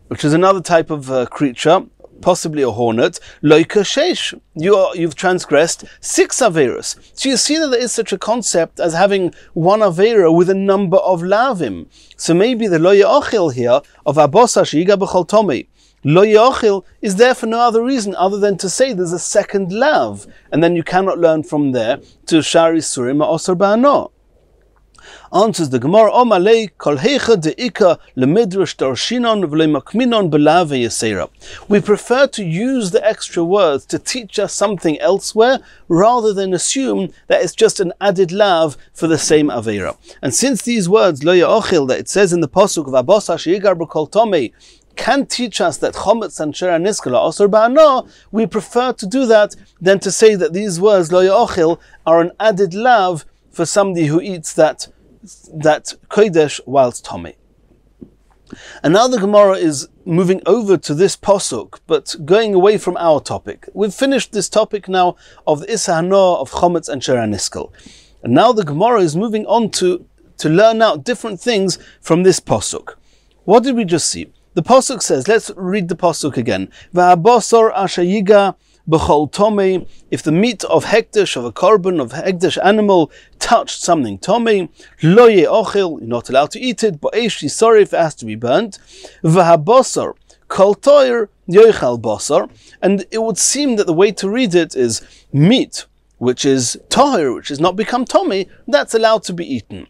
which is another type of creature, possibly a hornet, loika sheish, you've transgressed 6 averas. So you see that there is such a concept as having 1 avera with a number of lavim. So maybe the lo ye'ochil here of abosa sheyiga b'chol tomei, lo ye'ochil is there for no other reason other than to say there's a second lav, and then you cannot learn from there to shari surim osar ba'ano. Answers the Gemara, Omalei kol heicha deika lemidrash darshinon v'lemakminon belav yesera. We prefer to use the extra words to teach us something elsewhere rather than assume that it's just an added lav for the same avera. And since these words lo ye'ochil that it says in the pasuk of Abosa sheyigar b'kol tomei can teach us that chometz and shera niskel are osur ba'ano, we prefer to do that than to say that these words lo ye'ochil are an added lav for somebody who eats that kodesh whilst tomei. And now the Gemara is moving over to this pasuk, but going away from our topic. We've finished this topic now of the Issa Hanoah of chometz and shera niskel. And now the Gemara is moving on to learn out different things from this pasuk. What did we just see? The pasuk says, let's read the pasuk again. V'habasar asher yiga b'chol tomei. If the meat of hekdesh, of a korban, of hekdesh animal, touched something tomei, lo ye'ochel, you're not allowed to eat it, but eish sorry if it has to be burnt. V'habasar kol toir yoichal basar. And it would seem that the way to read it is meat, which is tahir, which has not become tomei, that's allowed to be eaten.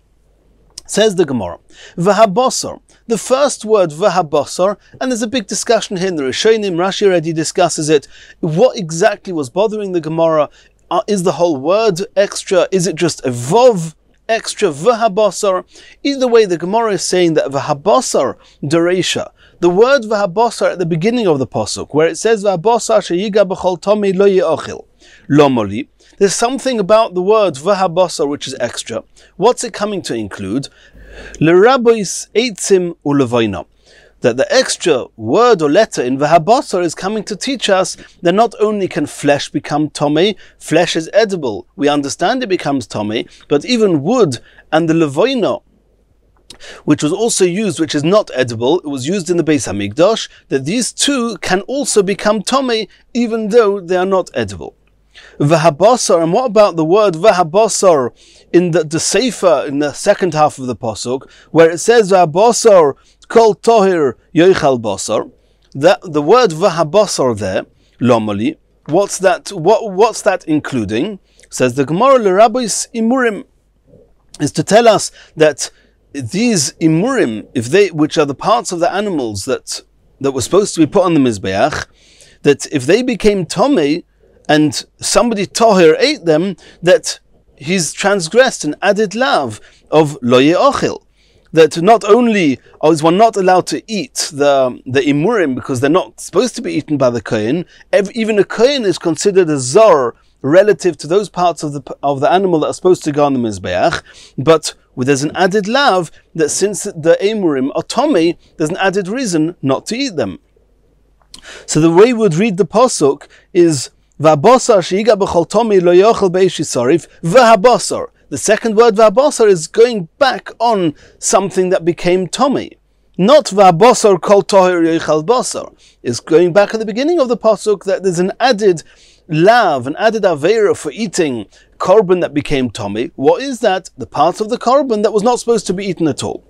Says the Gemara, v'habasar. The first word v'habasar, and there's a big discussion here in the Rishonim. Rashi already discusses it. What exactly was bothering the Gemara? Is the whole word extra? Is it just a vov extra v'habasar? Either way, the Gemara is saying that v'habasar dereisha. The word v'habasar at the beginning of the pasuk, where it says v'habasar sheyiga b'chol tomei lo ye'ochil lomoli. There's something about the word v'habasar which is extra. What's it coming to include? L'rabois eitzim ulevoina. That the extra word or letter in v'habasar is coming to teach us that not only can flesh become tomei, flesh is edible. We understand it becomes tomei, but even wood and the levoina, which was also used, which is not edible, it was used in the Beis Hamikdash, that these two can also become tomei even though they are not edible. V'habasar, and what about the word v'habasar in the Sefer, in the second half of the pasuk, where it says v'habasar kol tohir yoichal basar? That the word v'habasar there, lomali, what's that including? Says the Gemara, l'rabbis imurim, is to tell us that these imurim, which are the parts of the animals that were supposed to be put on the mizbeach, that if they became tomei, and somebody tohir ate them, that he's transgressed and added lav of lo ye'ochil. That not only is one not allowed to eat the imurim because they're not supposed to be eaten by the kohen, even a kohen is considered a zor relative to those parts of the animal that are supposed to go on the mizbeach, but there's an added lav that since the imurim are tomei, there's an added reason not to eat them. So the way we would read the pasuk is v'habasar sheyiga b'chol tomei lo yochel b'eish yisarif v'habasar. The second word v'habasar is going back on something that became tomei. Not v'habasar kol tohir yochel basar. It's going back at the beginning of the pasuk that there's an added lav, an added aveira for eating korban that became tomei. What is that? The part of the korban that was not supposed to be eaten at all.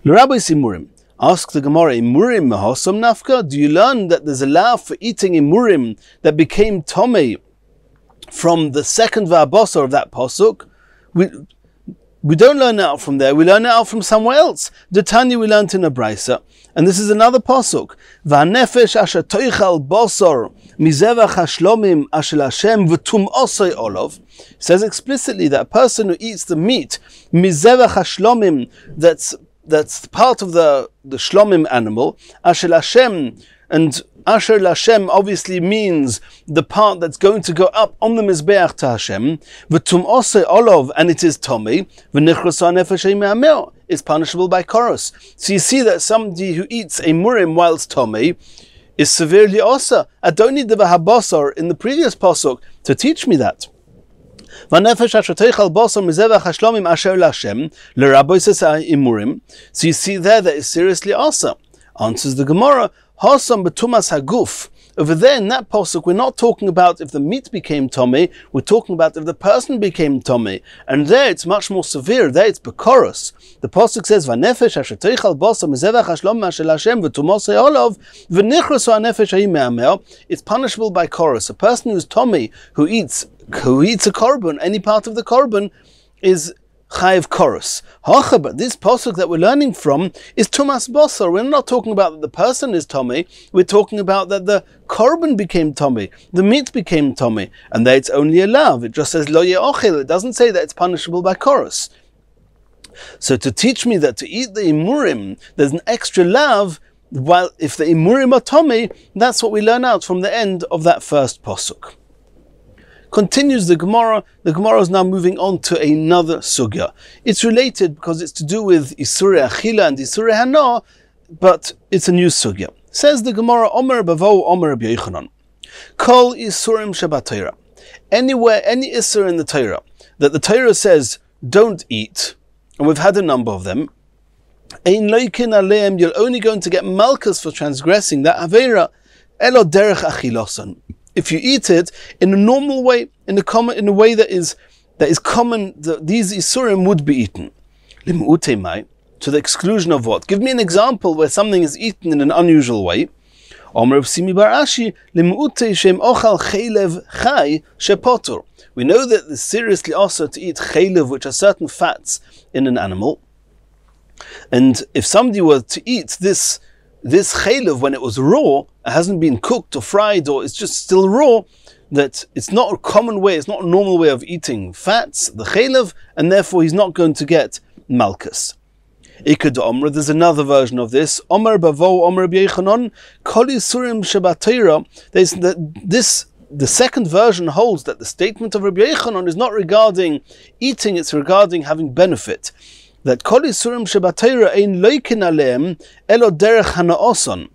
L'Rabbi Simurim. Ask the Gemara, imurim mahosam nafka? Do you learn that there's a lav for eating imurim that became tomei from the second v'habasar of that pasuk? We don't learn it out from there, we learn it out from somewhere else. The Tanya we learned in a brisa, and this is another pasuk. V'hanefesh asher toichal basar mizevach hashlomim asher Hashem v'tum osay olav. It says explicitly that a person who eats the meat mizevach hashlomim, that's part of the shlomim animal, asher Hashem, and asher Hashem obviously means the part that's going to go up on the mizbeach to Hashem. V'tum osei olav, and it is tomei. V'nichrosa nefesh me'ameo, it's punishable by chorus. So you see that somebody who eats a murim whilst tomei is severely osa. I don't need the v'habasar in the previous pasuk to teach me that. So you see there that is seriously asa. Answers the Gemara, Hasam betumas haguf. Over there in that pasuk, we're not talking about if the meat became tomei, we're talking about if the person became tomei. And there it's much more severe, there it's bekorus. The pasuk says, V'nefesh asher teichal basar mizevach hashlom asher Hashem v'tumosei olav v'nichroso hanefesh ha'i me'ameo. It's punishable by chorus. A person who's tomei, who eats a korban, any part of the korban, is chayiv chorus. Hocha, but this pasuk that we're learning from is tumas basar. We're not talking about that the person is tomei. We're talking about that the korban became tomei, the meat became tomei, and there it's only a lav. It just says lo ye'ochel. It doesn't say that it's punishable by chorus. So to teach me that to eat the imurim, there's an extra lav, while if the imurim are tomei, that's what we learn out from the end of that first pasuk. Continues the Gemara. The Gemara is now moving on to another sugya. It's related because it's to do with Isurei Achila and Isurei Hana, but it's a new sugya. Says the Gemara, Omer Bavo Omer Rabbi Yochanan, Kol Isurim Shabbatayra. anywhere, any Isser in the Torah, that the Torah says, don't eat, and we've had a number of them, Ein loikin aleim, you're only going to get malchus for transgressing that Aveira, elo derech achilosan. If you eat it in a normal way, in a way that is common, these Isurim would be eaten. Lim'utei mai, to the exclusion of what? Give me an example where something is eaten in an unusual way. Omer of Simi bar Ashi, lim'utei shem ochal chaylev chai shepotur. We know that it's seriously also to eat chaylev, which are certain fats in an animal. And if somebody were to eat this chaylev when it was raw, it hasn't been cooked or fried, or it's just still raw, that it's not a common way, it's not a normal way of eating fats, the chaylev, and therefore he's not going to get malchus. Ikad Omra, there's another version of this. Omer bavo Omer b'yechanon kol yisurim shebatayra. The second version holds that the statement of Rabbi Yechanon is not regarding eating, it's regarding having benefit. That kol yisurim shebatayra ein loikin aleim elo derech hanaoson.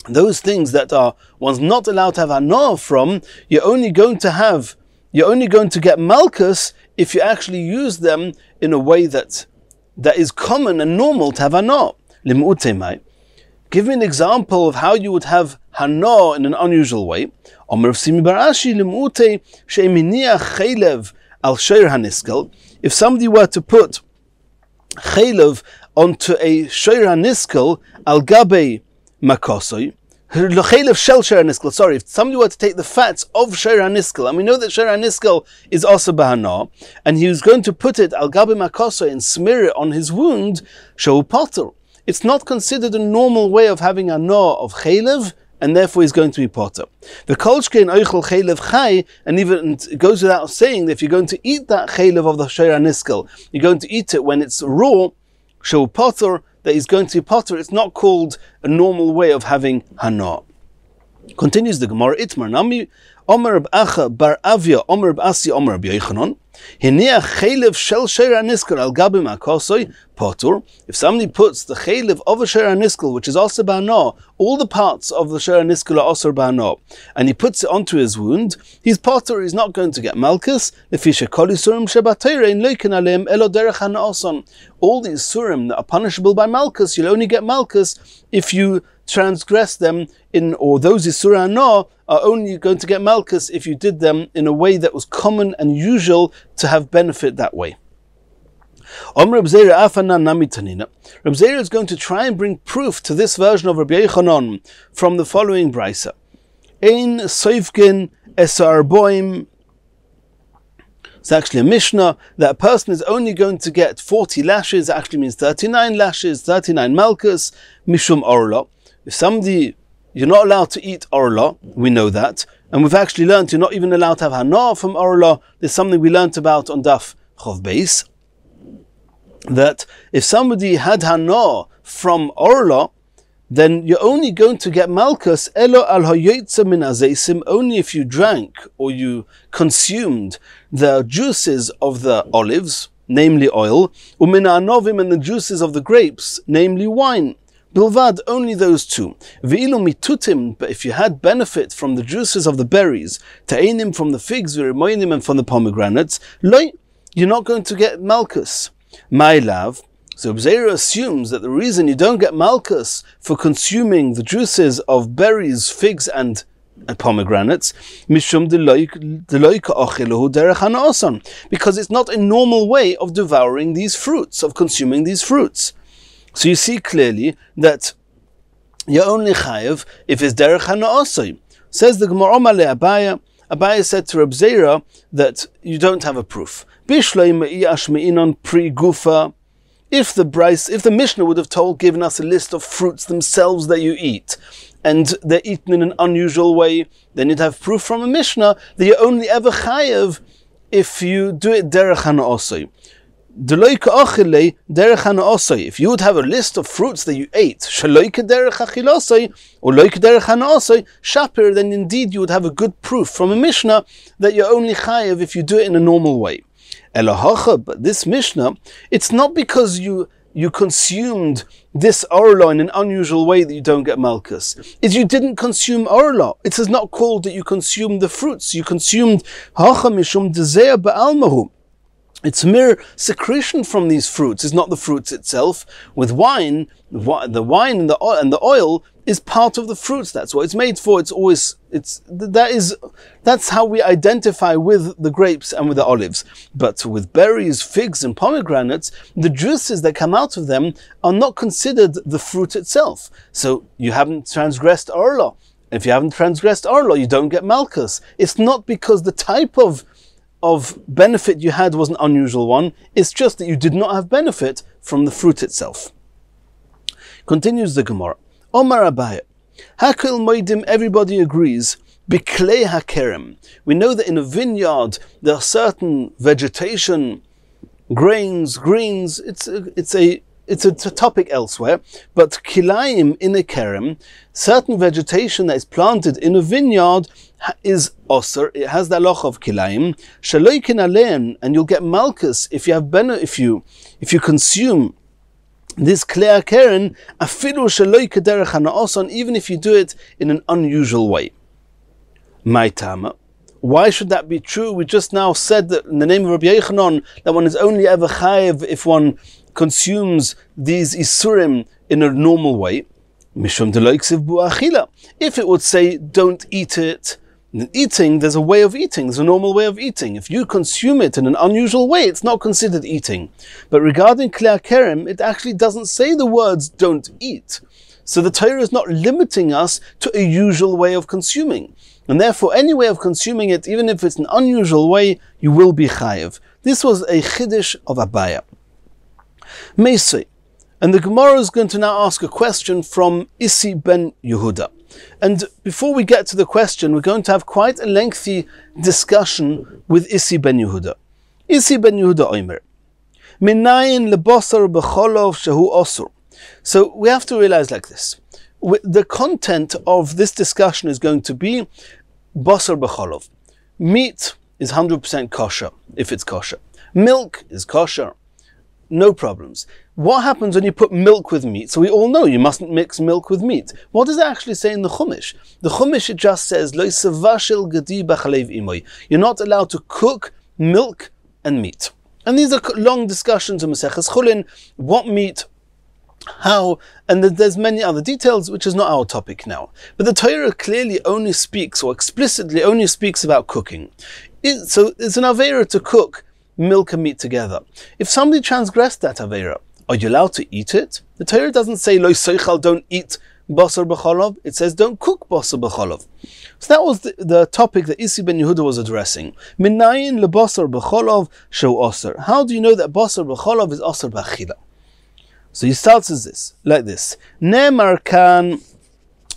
Those things that are one's not allowed to have hana from, you're only going to get malchus if you actually use them in a way that is common and normal to have hana. Lim'utei mai. Give me an example of how you would have hana in an unusual way. Omer of Simi bar Ashi lim'utei she'eminiach chaylev al sheir haniskel. If somebody were to put chaylev onto a sheir haniskel al gabe makosoi, chaylev shel sheir haniskel. Sorry, if somebody were to take the fats of sheir haniskel, and we know that sheir haniskel is also bahana, and he was going to put it al gabe makosoi and smear it on his wound, shou potter. It's not considered a normal way of having a no of chaylev, and therefore he's going to be potter. The kolshkein oichel chaylev chai, and even it goes without saying that if you're going to eat that chaylev of the sheir haniskel, you're going to eat it when it's raw, shou potter, that he's going to be potter. It's not called a normal way of having hana. Continues the Gemara, Itmar Nami, Omer Reb Acha bar Avia, Omer Reb Asi, Omer Reb Yochanan, Hiniach chaylev shel sheir haniskel al gabe makosoi potur. If somebody puts the chaylev of a sheir haniskel, which is also ba'ana, all the parts of the sheir haniskel are also ba'ana, and he puts it onto his wound, he's potur, he's not going to get malchus. All these surim that are punishable by malchus, you'll only get malchus if you transgress them or those isura hana are only going to get malchus if you did them in a way that was common and usual to have benefit that way. Reb Zera is going to try and bring proof to this version of Rabbi Yechanan from the following brisa. Ein soifgen esarboim. It's actually a Mishnah that a person is only going to get 40 lashes, actually means 39 lashes, 39 malchus, mishum orla. If somebody, you're not allowed to eat orla, we know that, and we've actually learned you're not even allowed to have hana from orla. There's something we learned about on Daf Chov Beis, that if somebody had hana from orla, then you're only going to get malchus elo al hayoytza min azeisim, only if you drank or you consumed the juices of the olives, namely oil, umin anovim, and the juices of the grapes, namely wine. Bilvad, only those two. Ve'ilu mitutim, but if you had benefit from the juices of the berries, ta'enim from the figs, v'rimoinim, and from the pomegranates, loy, you're not going to get malchus. My love. So Zera assumes that the reason you don't get malchus for consuming the juices of berries, figs, and pomegranates, mishum because it's not a normal way of devouring these fruits, of consuming these fruits. So you see clearly that you're only chayev if it's derech hanaosai. Says the Gemara Omale Abaya. Abaya said to Reb Zera that you don't have a proof. Bishlei me'iash me'inon pri gufa. If the Mishnah would have given us a list of fruits themselves that you eat, and they're eaten in an unusual way, then you'd have proof from a Mishnah that you only ever chayev if you do it derech hanaosai. If you would have a list of fruits that you ate, shaloike derech achilosai or loike derech hanaosai, shapir, then indeed you would have a good proof from a Mishnah that you're only chayev if you do it in a normal way. Elohacha, but this Mishnah, it's not because you you consumed this orla in an unusual way that you don't get malchus is you didn't consume orla. It is not called that you consumed the fruits. You consumed hacha mishum dezeh ba'almahu. It's mere secretion from these fruits. It's not the fruits itself. With wine, the wine and the oil is part of the fruits. That's what it's made for. That's how we identify with the grapes and with the olives. But with berries, figs, and pomegranates, the juices that come out of them are not considered the fruit itself. So you haven't transgressed orla. If you haven't transgressed orla, you don't get malchus. It's not because the type of benefit you had was an unusual one. It's just that you did not have benefit from the fruit itself. Continues the Gemara. Omar Abaye, Hakil Moedim, everybody agrees, Biklei HaKerem. We know that in a vineyard there are certain vegetation, grains, greens. It's a topic elsewhere, but kilayim in a kerem, certain vegetation that is planted in a vineyard is osir. It has the halacha of kilayim. Shaloikin alein, and you'll get malchus if you have if you consume this klei keren, afilu shaloi kederech hanaoson, even if you do it in an unusual way. My tama. Why should that be true? We just now said that in the name of Rabbi Yochanan that one is only ever chayev if one consumes these isurim in a normal way. Mishum deloiksiv bu'achila. If it would say don't eat it, eating, there's a way of eating, there's a normal way of eating. If you consume it in an unusual way, it's not considered eating. But regarding klei kerem, it actually doesn't say the words don't eat. So the Torah is not limiting us to a usual way of consuming. And therefore, any way of consuming it, even if it's an unusual way, you will be chayev. This was a chiddush of Abaya. Meisei. And the Gemara is going to now ask a question from Isi ben Yehuda. And before we get to the question, we're going to have quite a lengthy discussion with Isi ben Yehuda. Isi ben Yehuda Omer. Minayin lebosar b'cholov shehu osur. So we have to realize like this. The content of this discussion is going to be basar b'cholov. Meat is 100% kosher, if it's kosher. Milk is kosher. No problems. What happens when you put milk with meat? So we all know you mustn't mix milk with meat. What does it actually say in the Chumash? The Chumash, it just says, Lo sevashel gadi b'chalev imoy. You're not allowed to cook milk and meat. And these are long discussions in Masechet Chulin. What meat, how, and there's many other details, which is not our topic now. But the Torah clearly only speaks, or explicitly only speaks about cooking. So it's an aveira to cook milk and meat together. If somebody transgressed that aveira, are you allowed to eat it? The Torah doesn't say lo soichal, don't eat basar b'cholov. It says don't cook basar b'cholov. So that was the topic that Isi ben Yehuda was addressing. Minayin lebasar b'cholov show osir. How do you know that basar b'cholov is osir b'achila? So he starts as this, like this. Ne'emar kan,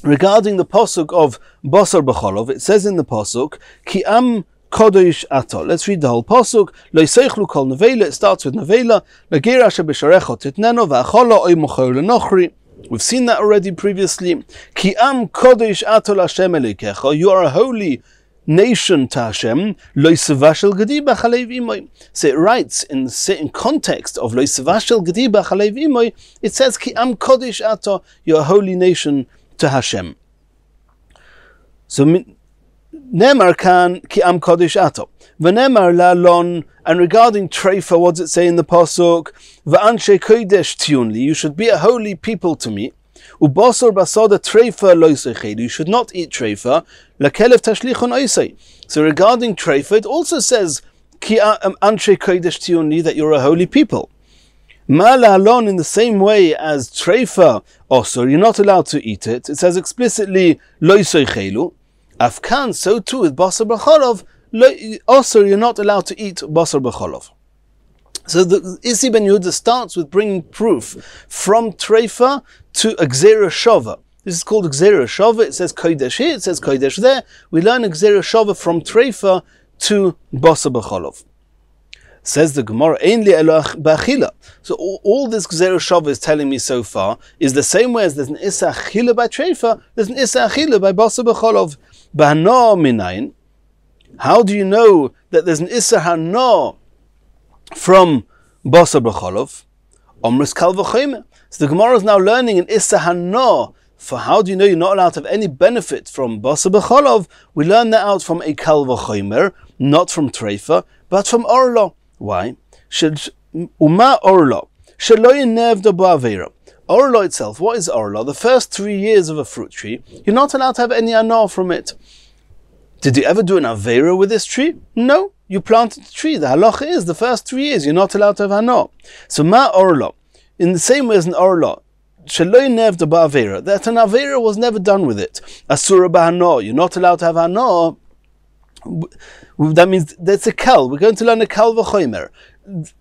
regarding the pasuk of basar b'cholov, it says in the pasuk, ki am kodesh ato. Let's read the whole pasuk. Lo yiseichlu kol nevela. It starts with nevela. L'geira shebesharecho titneno v'acholo oy mochor lenochri. We've seen that already previously. Ki am kodesh ato l'Hashem Elokecha. You are a holy nation to Hashem. Lo yisevashel gedi b'chalev imoy. So it writes in context of lo yisevashel gedi b'chalev imoy. It says ki am kodesh ato. You are a holy nation to Hashem. So Nemar kan ki am kodesh ato. V'nemar la'alon, and regarding treifa, what does it say in the pasuk? V'anshe kodesh tiunli, you should be a holy people to me. Ubasor basada treifa lo yisechelu, you should not eat treifa. Lakelev tashlichon oisei. So regarding treifa, it also says ki anshe kodesh tiunli, that you're a holy people. Ma la'alon, in the same way as treifa, also you're not allowed to eat it. It says explicitly lo yisechelu. Afkan, so too with basar b'cholov, also you're not allowed to eat basar b'cholov. So the Isi ben Yehuda starts with bringing proof from treifa to gzera shava. This is called gzera shava. It says kodesh here, it says kodesh there. We learn gzera shava from treifa to basar b'cholov. Says the Gemara, Ein li eloach b'achila. So all this gzera shava is telling me so far is the same way as there's an issa achila by treifa, there's an issa achila by basar b'cholov. B'hana minayin. How do you know that there's an issa hana from basar b'cholov? Omris kal v'chomer. So the Gemara is now learning in Issa Hana. For how do you know you're not allowed to have any benefit from Basar B'cholov? We learn that out from a kal v'chomer, not from treifa, but from orla. Why? Uma orla. Sheloy nevda ba'avera. Orla itself, what is orla? The first 3 years of a fruit tree, you're not allowed to have any anah from it. Did you ever do an avera with this tree? No. You planted the tree. The halacha is the first 3 years you're not allowed to have anah. So ma orla. In the same way as an orla, sheloy nevda ba'avera, that an avera was never done with it. Asura ba'anah, you're not allowed to have anah. That means that's a kal. We're going to learn a kal v'chomer.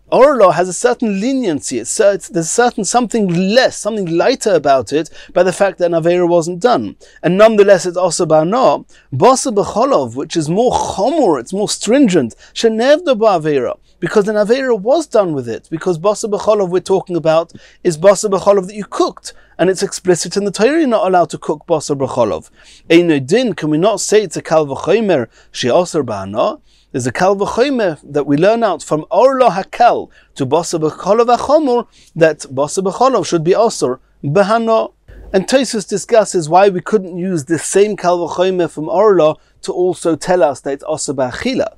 Orla has a certain leniency. There's certain something less, something lighter about it by the fact that an avera wasn't done. And nonetheless, it's also ba'anah. Basar b'cholov, which is more chomor, it's more stringent. Shenevda ba'avera. Because an avera was done with it. Because basar b'cholov we're talking about is basar b'cholov that you cooked. And it's explicit in the Torah, you're not allowed to cook basar b'cholov. Eino din, can we not say it's a kal v'chomer she'asar ba'anah? There's a kal v'chomer that we learn out from orla hakal to basar b'cholov achomor that basar b'cholov should be asar b'hana. And Tosfos discusses why we couldn't use the same kal v'chomer from orla to also tell us that it's asar b'achila.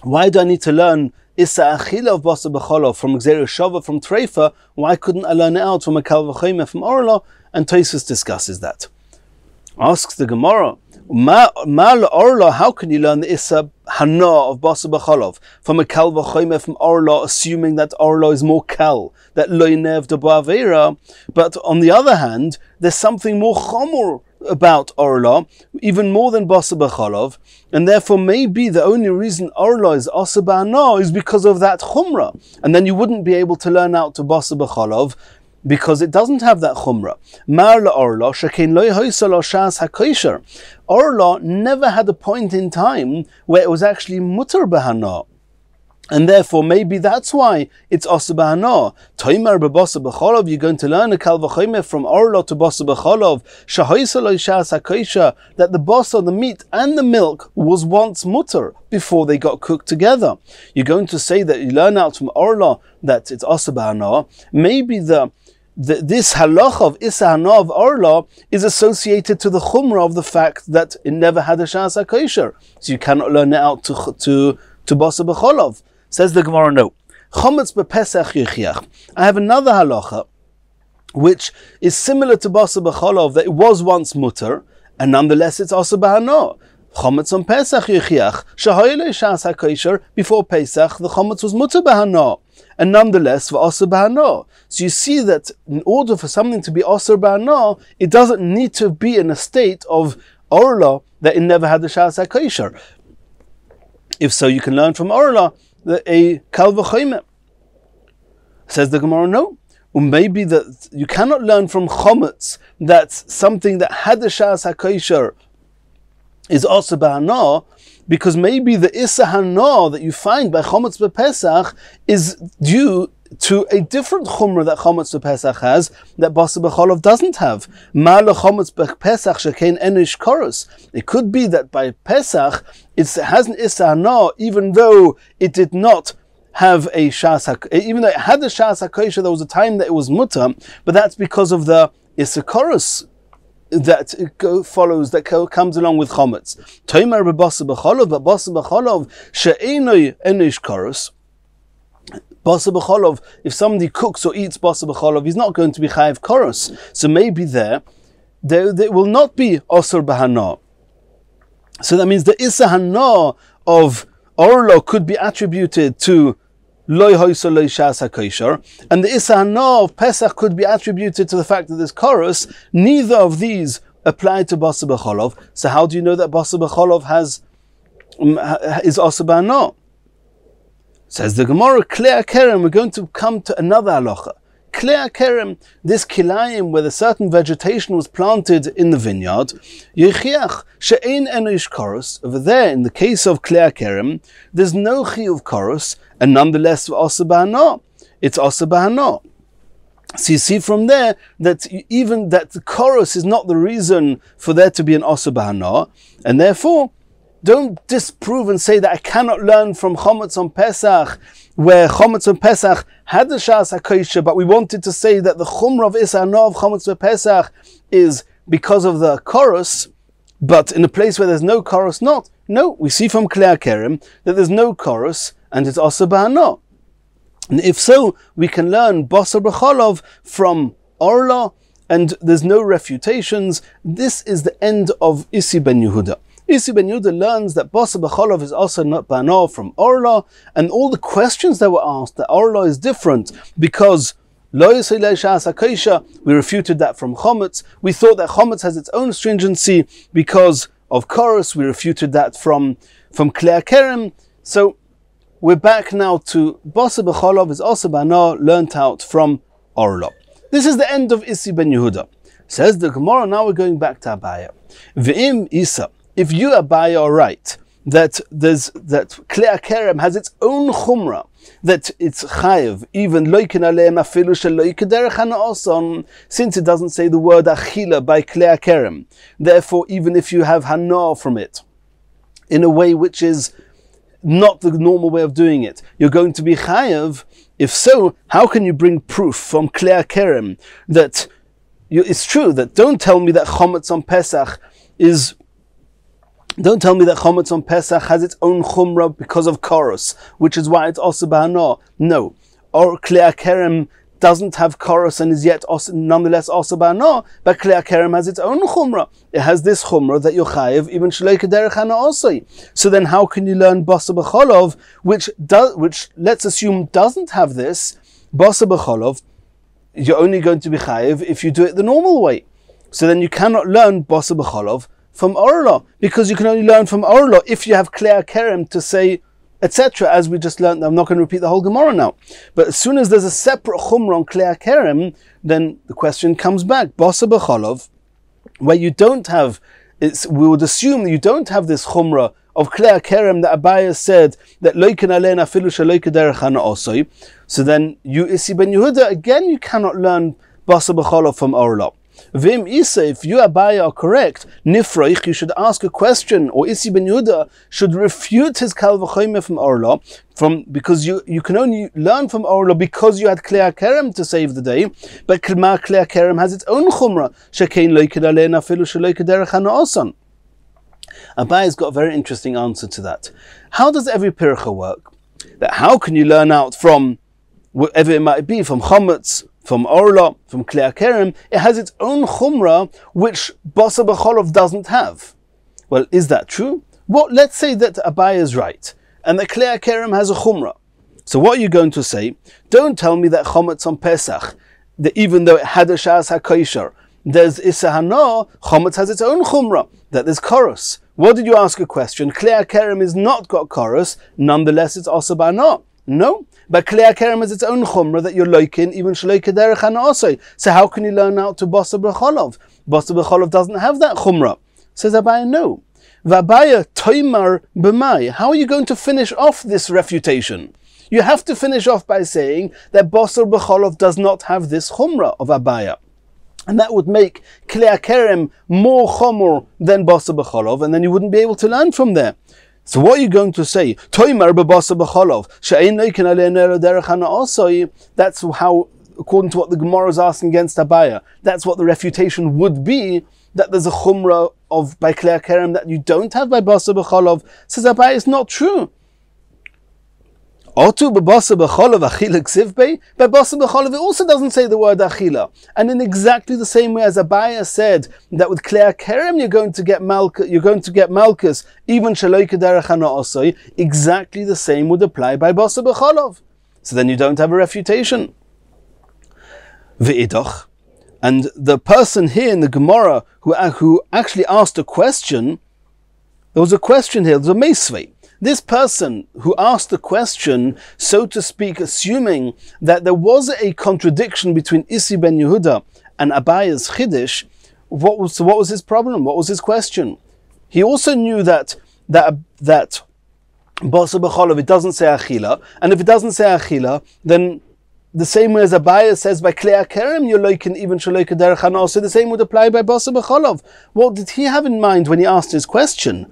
Why do I need to learn Issa achila of basar b'cholov from Gzeira Shava from treifa? Why couldn't I learn it out from a kal v'chomer from orla? And Tosfos discusses that. Asks the Gemara, Ma orla, how can you learn the Issa Hana of basar b'cholov from a kal v'chomer from orla, assuming that orla is more kal, that loy nevda ba'avera? But on the other hand, there's something more chomor about orla, even more than basar b'cholov, and therefore maybe the only reason orla is asar ba'anah is because of that chumrah, and then you wouldn't be able to learn out to basar b'cholov because it doesn't have that chumrah. Mar orla shekein lo hoysal shas hakosher. Orla never had a point in time where it was actually mutar b'hana. And therefore, maybe that's why it's asar b'hana. Toimar b'basar b'cholov, you're going to learn a kal v'chomer from orla to basar b'cholov, shahoysal shas hakosher, that the basar, the meat and the milk was once mutar before they got cooked together. You're going to say that you learn out from orla that it's asar b'hana. Maybe this halacha of Issa Hana of orla is associated to the chumrah of the fact that it never had a shas hakosher, so you cannot learn it out to basar b'cholov. Says the Gemara, no. Chometz b'Pesach yichiach. I have another halacha, which is similar to basar b'cholov, that it was once mutar, and nonetheless it's asar b'hana. Chometz on Pesach yichiach. Shahayle shas hakosher, before Pesach, the chometz was mutar b'hana, and nonetheless for asar b'hana. So you see that in order for something to be asar b'hana, it doesn't need to be in a state of orla that it never had the shas hakosher. If so, you can learn from orla a kal v'chomer. Says the Gemara, no. Or maybe that you cannot learn from chometz that something that had the shas hakosher is asar b'hana, because maybe the Issa Hana that you find by chometz b'Pesach is due to a different chumrah that chometz b'Pesach has that basar b'cholov doesn't have. Ma chometz b'Pesach shekein enish korus. It could be that by Pesach it has an Issa Hana, even though it did not have a shas, even though it had the shas hakosher, there was a time that it was mutar, but that's because of the Issa korus that follows, that comes along with chometz. Toimar b'basar b'cholov, but basar b'cholov she'enoi enish korus. Basar b'cholov, if somebody cooks or eats basar b'cholov, he's not going to be chayav korus. So maybe there will not be asar b'hana. So that means the Issa Hana of orla could be attributed to loy hoysal loy shas hakosher, and the Issa Hana of Pesach could be attributed to the fact that there's chorus. Neither of these apply to basar b'cholov. So how do you know that basar b'cholov is asar b'hana? Says the Gemara, Klei Kerem, we're going to come to another halacha. Klei Kerem, this kilayim where the certain vegetation was planted in the vineyard, yichiach she'ein enish korus. Over there, in the case of Klei Kerem, there's no chiyuv korus, and nonetheless asar b'hana, it's asar b'hana. So you see from there that even that the chorus is not the reason for there to be an asar b'hana, and therefore don't disprove and say that I cannot learn from Chometz on Pesach, where Chometz on Pesach had the Shas HaKosher, but we wanted to say that the Chumrah of Issa Hano of Chometz on Pesach is because of the chorus, but in a place where there's no chorus, not. No, we see from Klei HaKerem that there's no chorus, and it's also B'Hano. And if so, we can learn Basar B'Cholov from Orla, and there's no refutations. This is the end of Isi ben Yehuda. Isi ben Yehuda learns that Basar B'Cholov is also not B'Hano from Orla, and all the questions that were asked, that Orla is different because Lo Yisei Shas HaKosher, we refuted that from Chometz. We thought that Chometz has its own stringency because of chorus. We refuted that from Klei HaKerem. So we're back now to Basar B'Cholov is also B'Hano, learnt out from Orla. This is the end of Isi ben Yehuda. Says the Gemara, now we're going back to Abaya. V'im Isa, if you Abaya are right, that Klei HaKerem has its own chumrah, that it's chayev, even loiken aleim afilu sheloike derech hanaoson, since it doesn't say the word achila by Klei HaKerem. Therefore, even if you have hana from it, in a way which is not the normal way of doing it, you're going to be chayev. If so, how can you bring proof from Klei HaKerem that it's true that don't tell me that Chometz on Pesach has its own chumrah because of chorus, which is why it's also B'Hano. No. Or Klei HaKerem doesn't have chorus and is yet also, nonetheless also B'Hano, but Klei HaKerem has its own chumrah. It has this chumrah that you're chayev, even shleika derech hanaosai. So then how can you learn Basar B'Cholov, which let's assume doesn't have this? Basar B'Cholov, you're only going to be chayev if you do it the normal way. So then you cannot learn Basar B'Cholov from Orla, because you can only learn from Orla if you have Klei HaKerem to say, etc., as we just learned. I'm not going to repeat the whole Gemara now. But as soon as there's a separate chumrah on Klei HaKerem, then the question comes back. Basar B'Cholov, where you don't have, we would assume that you don't have this chumrah of Klei HaKerem that Abaya said that loiken alein afilu sheloike derech hanaosai. So then you Isi ben Yehuda, again you cannot learn Basar B'Cholov from Orla. Vim Isa, if you Abaya are correct, Nifroich, you should ask a question, or Isi ben Yehuda should refute his Kal V'chomer from Orla, because you can only learn from Orla because you had Klei HaKerem to save the day, but Klei HaKerem has its own chumrah, Shekein loiked alein afilu sheloike derech hanaosan. Abaya's got a very interesting answer to that. How does every pircha work? That how can you learn out from whatever it might be, from Chometz, from Orla, from Klei HaKerem? It has its own chumrah, which Basar B'Cholov doesn't have. Well, is that true? Well, let's say that Abaya is right, and that Klei HaKerem has a chumrah. So what are you going to say? Don't tell me that Chometz on Pesach, that even though it had a Shas HaKosher, there's Issa Hano, Chometz has its own chumrah, that there's chorus. What did you ask a question? Klei HaKerem is not got chorus, nonetheless it's also B'Hano. No, but Klei HaKerem has its own chumrah that you're loikin, even shleika derech hanaosai. So how can you learn out to Basar B'Cholov? Basar B'Cholov doesn't have that chumrah. Says Abaya, no. V'Abaya toimar b'mai. How are you going to finish off this refutation? You have to finish off by saying that Basar B'Cholov does not have this chumrah of Abaya. And that would make Klei HaKerem more chomor than Basar B'Cholov, and then you wouldn't be able to learn from there. So what are you going to say? Toimar b'Basar B'Cholov, she'ein loiken alein derech hanaosai. That's how, according to what the Gemara is asking against Abaya, that's what the refutation would be, that there's a chumrah of by Klei HaKerem that you don't have by Basar B'Cholov. Says Abaya, it's not true. Otu b'Basar B'Cholov achila ksivbei. By Basar B'Cholov, it also doesn't say the word achila. And in exactly the same way as Abaya said that with Klei HaKerem you're going to get malchus, even shaloike derech hanaosai, exactly the same would apply by Basar B'Cholov. So then you don't have a refutation. V'idach. And the person here in the Gemara who actually asked a question, there was a question here, there was a meisvei. This person who asked the question, so to speak, assuming that there was a contradiction between Isi ben Yehuda and Abaya's Chiddush, what was his problem? What was his question? He also knew that Basar B'Cholov, it doesn't say Achila, and if it doesn't say Achila, then the same way as Abaya says by Klei HaKerem, you're loiken even shaloike derech hanaosai, so the same would apply by Basar B'Cholov. What did he have in mind when he asked his question?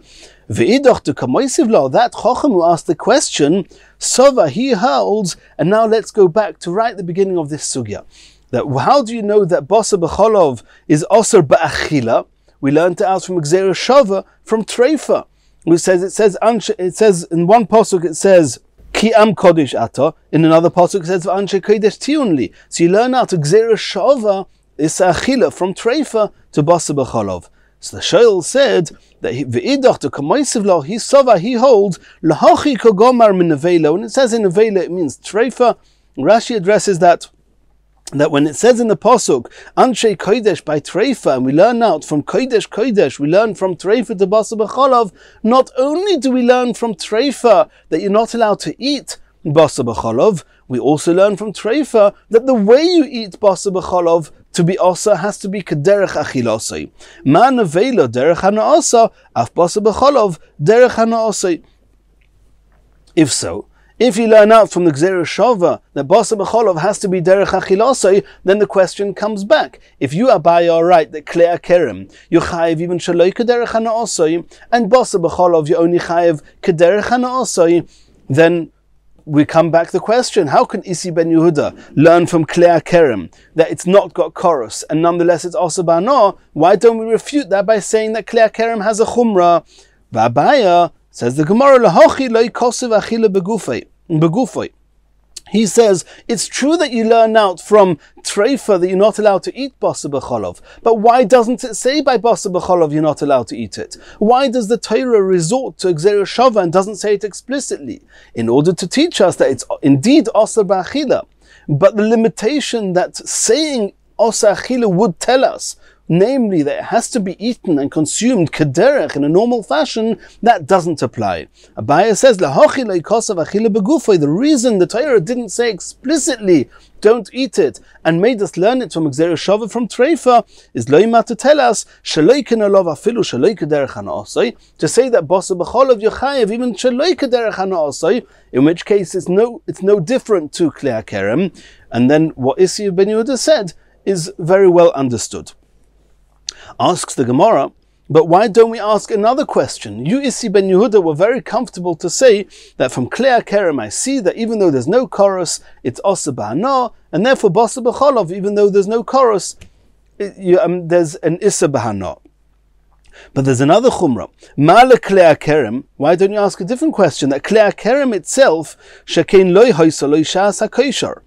Ve'idoch to kamoisiv lo, that chochem who asked the question, sova, he holds, and now let's go back to right at the beginning of this sugya. That how do you know that basa b'cholov is osir ba'achila? We learned it out from Gzeira Shava, from Treifa. It says in one pasuk it says Ki am kodesh ata. In another pasuk it says Anshe kodesh tiunli. So you learn out Gzeira Shava is achila from Treifa to basa b'cholov. So the Shoel said that ve'idach to kamoisiv lo he sova he holds lahachi kogomar min nevela. When it says in nevela it means Treifa. Rashi addresses that when it says in the pasuk Anshe Kodesh by Treifa, and we learn out from Kodesh, we learn from Treifa to Basa B'cholov, not only do we learn from Treifa that you're not allowed to eat Basa B'cholov, we also learn from Treifa that the way you eat Basa B'cholov to be osa has to be kederech achilosei. Ma nevela derech hanaosa, af Basa B'cholov derech hanaosei. If so, if you learn out from the Gzeira Shava that Basa B'cholov has to be derech achilosei, then the question comes back. If you Abaye are right that klei kerem you chayiv even shaloi kederech hanaosei, and Basa B'cholov you only chayiv kederech hanaosei, then we come back to the question: how can Isi ben Yehuda learn from klei kerem that it's not got chorus and nonetheless it's also bano? Why don't we refute that by saying that klei kerem has a chumrah? V'Abaye says the Gemara, lahochi loy kosev achila begufay. He says, it's true that you learn out from Treifa that you're not allowed to eat Basa B'cholov, but why doesn't it say by Basa B'cholov you're not allowed to eat it? Why does the Torah resort to Gzeira Shava and doesn't say it explicitly? In order to teach us that it's indeed Osa B'achila, but the limitation that saying Osa Achila would tell us, namely that it has to be eaten and consumed kederech in a normal fashion, that doesn't apply. Abaye says, the reason the Torah didn't say explicitly, don't eat it, and made us learn it from Gzeira Shava from Treifa, is loima to tell us, to say that Basa B'cholov Yochayev, even shaloi kederech hanaosai, in which case it's no different to klei kerem, and then what Isi ben Yehuda said is very well understood. Asks the Gemara, but why don't we ask another question? You, Isi ben Yehuda, were very comfortable to say that from klei kerem I see that even though there's no chorus, it's osa b'hana, and therefore Basa B'cholov, even though there's no chorus, there's an issa b'hana. But there's another chumrah. Ma'ale klei kerem. Why don't you ask a different question? That klei kerem itself, shekein loy hoysa loy shas hakosher.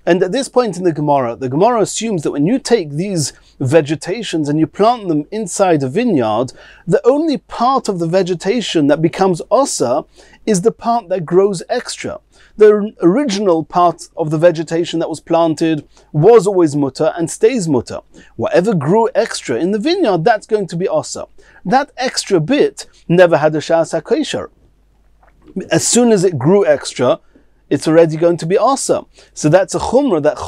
And at this point in the Gemara assumes that when you take these vegetations and you plant them inside a vineyard, the only part of the vegetation that becomes osa is the part that grows extra. The original part of the vegetation that was planted was always mutter and stays mutter. Whatever grew extra in the vineyard, that's going to be osa. That extra bit never had a shas hakosher. As soon as it grew extra, it's already going to be asa. So that's a chumrah that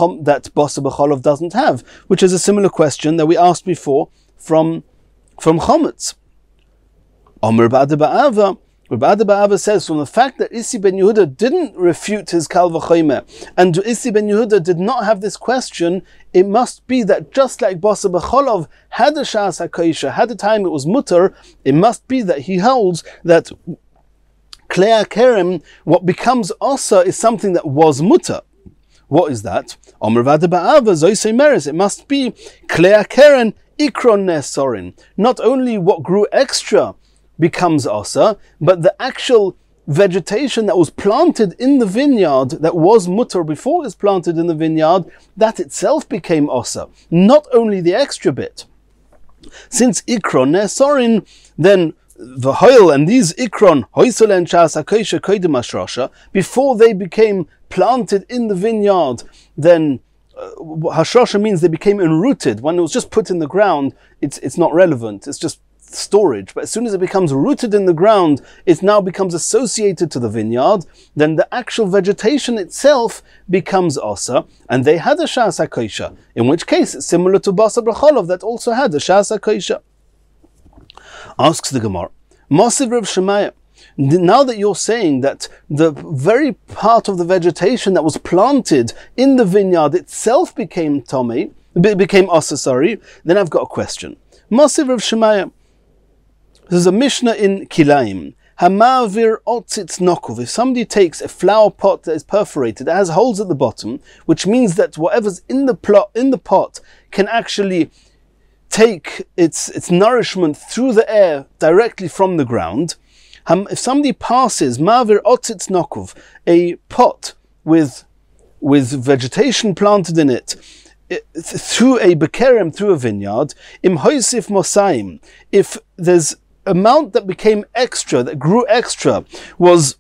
Basa B'cholov doesn't have, which is a similar question that we asked before from chometz. Rabbi Ba'ava says, from the fact that Isi ben Yehuda didn't refute his Kal V'chomer, and Isi ben Yehuda did not have this question, it must be that just like Basa B'cholov had a shas hakosher, had a time it was mutter, it must be that he holds that klei kerem, what becomes osa is something that was mutter. What is that? It must be klei kerem ikron nesorin. Not only what grew extra becomes osa, but the actual vegetation that was planted in the vineyard, that was mutter before it was planted in the vineyard, that itself became osa. Not only the extra bit. Since ikron nesorin, then the hoil and these ikron hoiselen shas hakosher koydem hashrasha, before they became planted in the vineyard, then hashrasha means they became enrooted. When it was just put in the ground, it's not relevant. It's just storage. But as soon as it becomes rooted in the ground, it now becomes associated to the vineyard. Then the actual vegetation itself becomes osa, and they had a shas hakosher. In which case, it's similar to Basa B'cholov that also had a shas hakosher. Asks the Gemara, Masiv Rav Shemaya, now that you're saying that the very part of the vegetation that was planted in the vineyard itself became osa, then I've got a question. Masiv Rav Shemaya, There's a Mishnah in Kilaim. Hamavir otzitz nokov. If somebody takes a flower pot that is perforated, that has holes at the bottom, which means that whatever's in the pot can actually take its nourishment through the air directly from the ground. If somebody passes mavir otzitz nokov, a pot with vegetation planted in it, through a bekerem, through a vineyard, im hoisif mosaim, if there's amount that became extra, that grew extra, was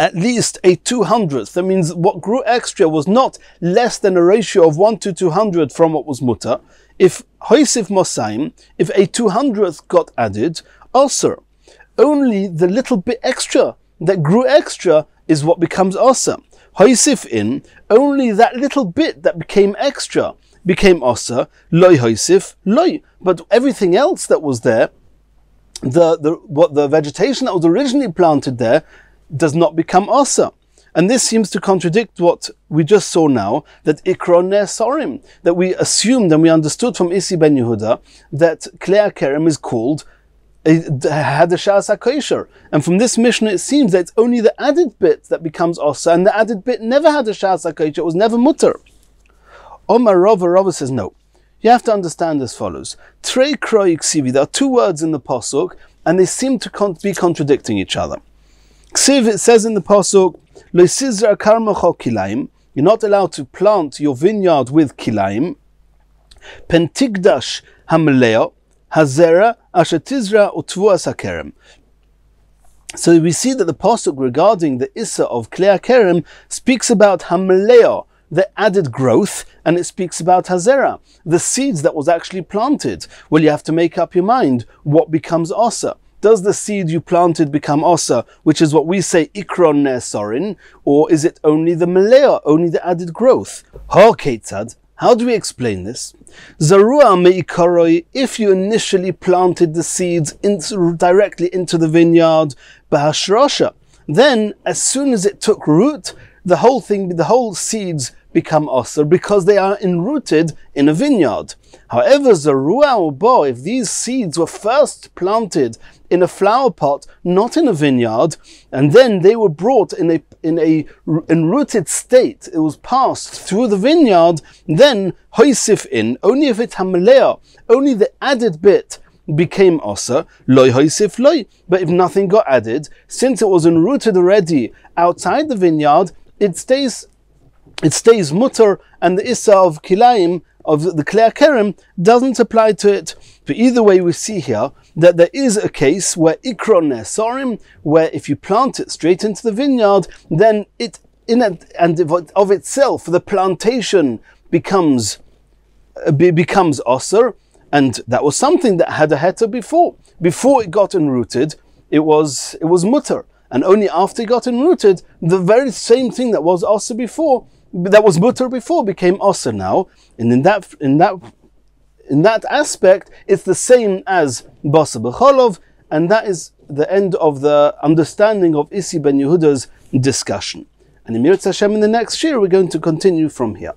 at least a 200th. That means what grew extra was not less than a ratio of 1 to 200 from what was mutter. If hoisif mosaim, if a 200th got added, also only the little bit extra that grew extra is what becomes osa. Hoisif in, only that little bit that became extra became osa. Loy hoisif loy, but everything else that was there, the vegetation that was originally planted there, does not become osa. And this seems to contradict what we just saw now, that ikron sorim, that we assumed and we understood from Isi ben Yehuda that klei kerem is called hadashas hakosher. And from this Mishnah it seems that it's only the added bit that becomes osa, and the added bit never had a shas hakosher, it was never mutter. Omar Rava says no. You have to understand as follows. Trei kroi ksivi, there are two words in the pasuk, and they seem to be contradicting each other. Ksiv, it says in the pasuk, lo sizra karmacho kilaim, you're not allowed to plant your vineyard with kilaim. Pentigdash hameleo, hazera asher tizra utvuas hakerem. So we see that the pasuk regarding the issa of klei kerem speaks about hameleo, the added growth, and it speaks about hazera, the seeds that was actually planted. Well, you have to make up your mind what becomes osa. Does the seed you planted become osa, which is what we say ikron sorin, or is it only the melea, only the added growth? Ha ketzad, how do we explain this? Zarua meikaroi, if you initially planted the seeds directly into the vineyard, bahashrosha, then as soon as it took root, the whole seeds become oser because they are enrooted in a vineyard. However, zarua ubo, if these seeds were first planted in a flower pot, not in a vineyard, and then they were brought in a enrooted state, it was passed through the vineyard, then hoisif in, only if it's hamelea, only the added bit became osa, loy hoisif loy. But if nothing got added, since it was enrooted already outside the vineyard, it stays mutter, and the issa of kilaim, of the klei kerem, doesn't apply to it. But either way, we see here that there is a case where ikron sorim, where if you plant it straight into the vineyard, then of itself the plantation becomes osir, and that was something that had a heter before. Before it got enrooted, it was mutter. And only after it got enrooted, the very same thing that was osir before, that was mutter before, became osir now. And in that aspect, it's the same as basa b'cholov, and that is the end of the understanding of Isi ben Yehuda's discussion. And in Mirz Hashem, in the next shiur, we're going to continue from here.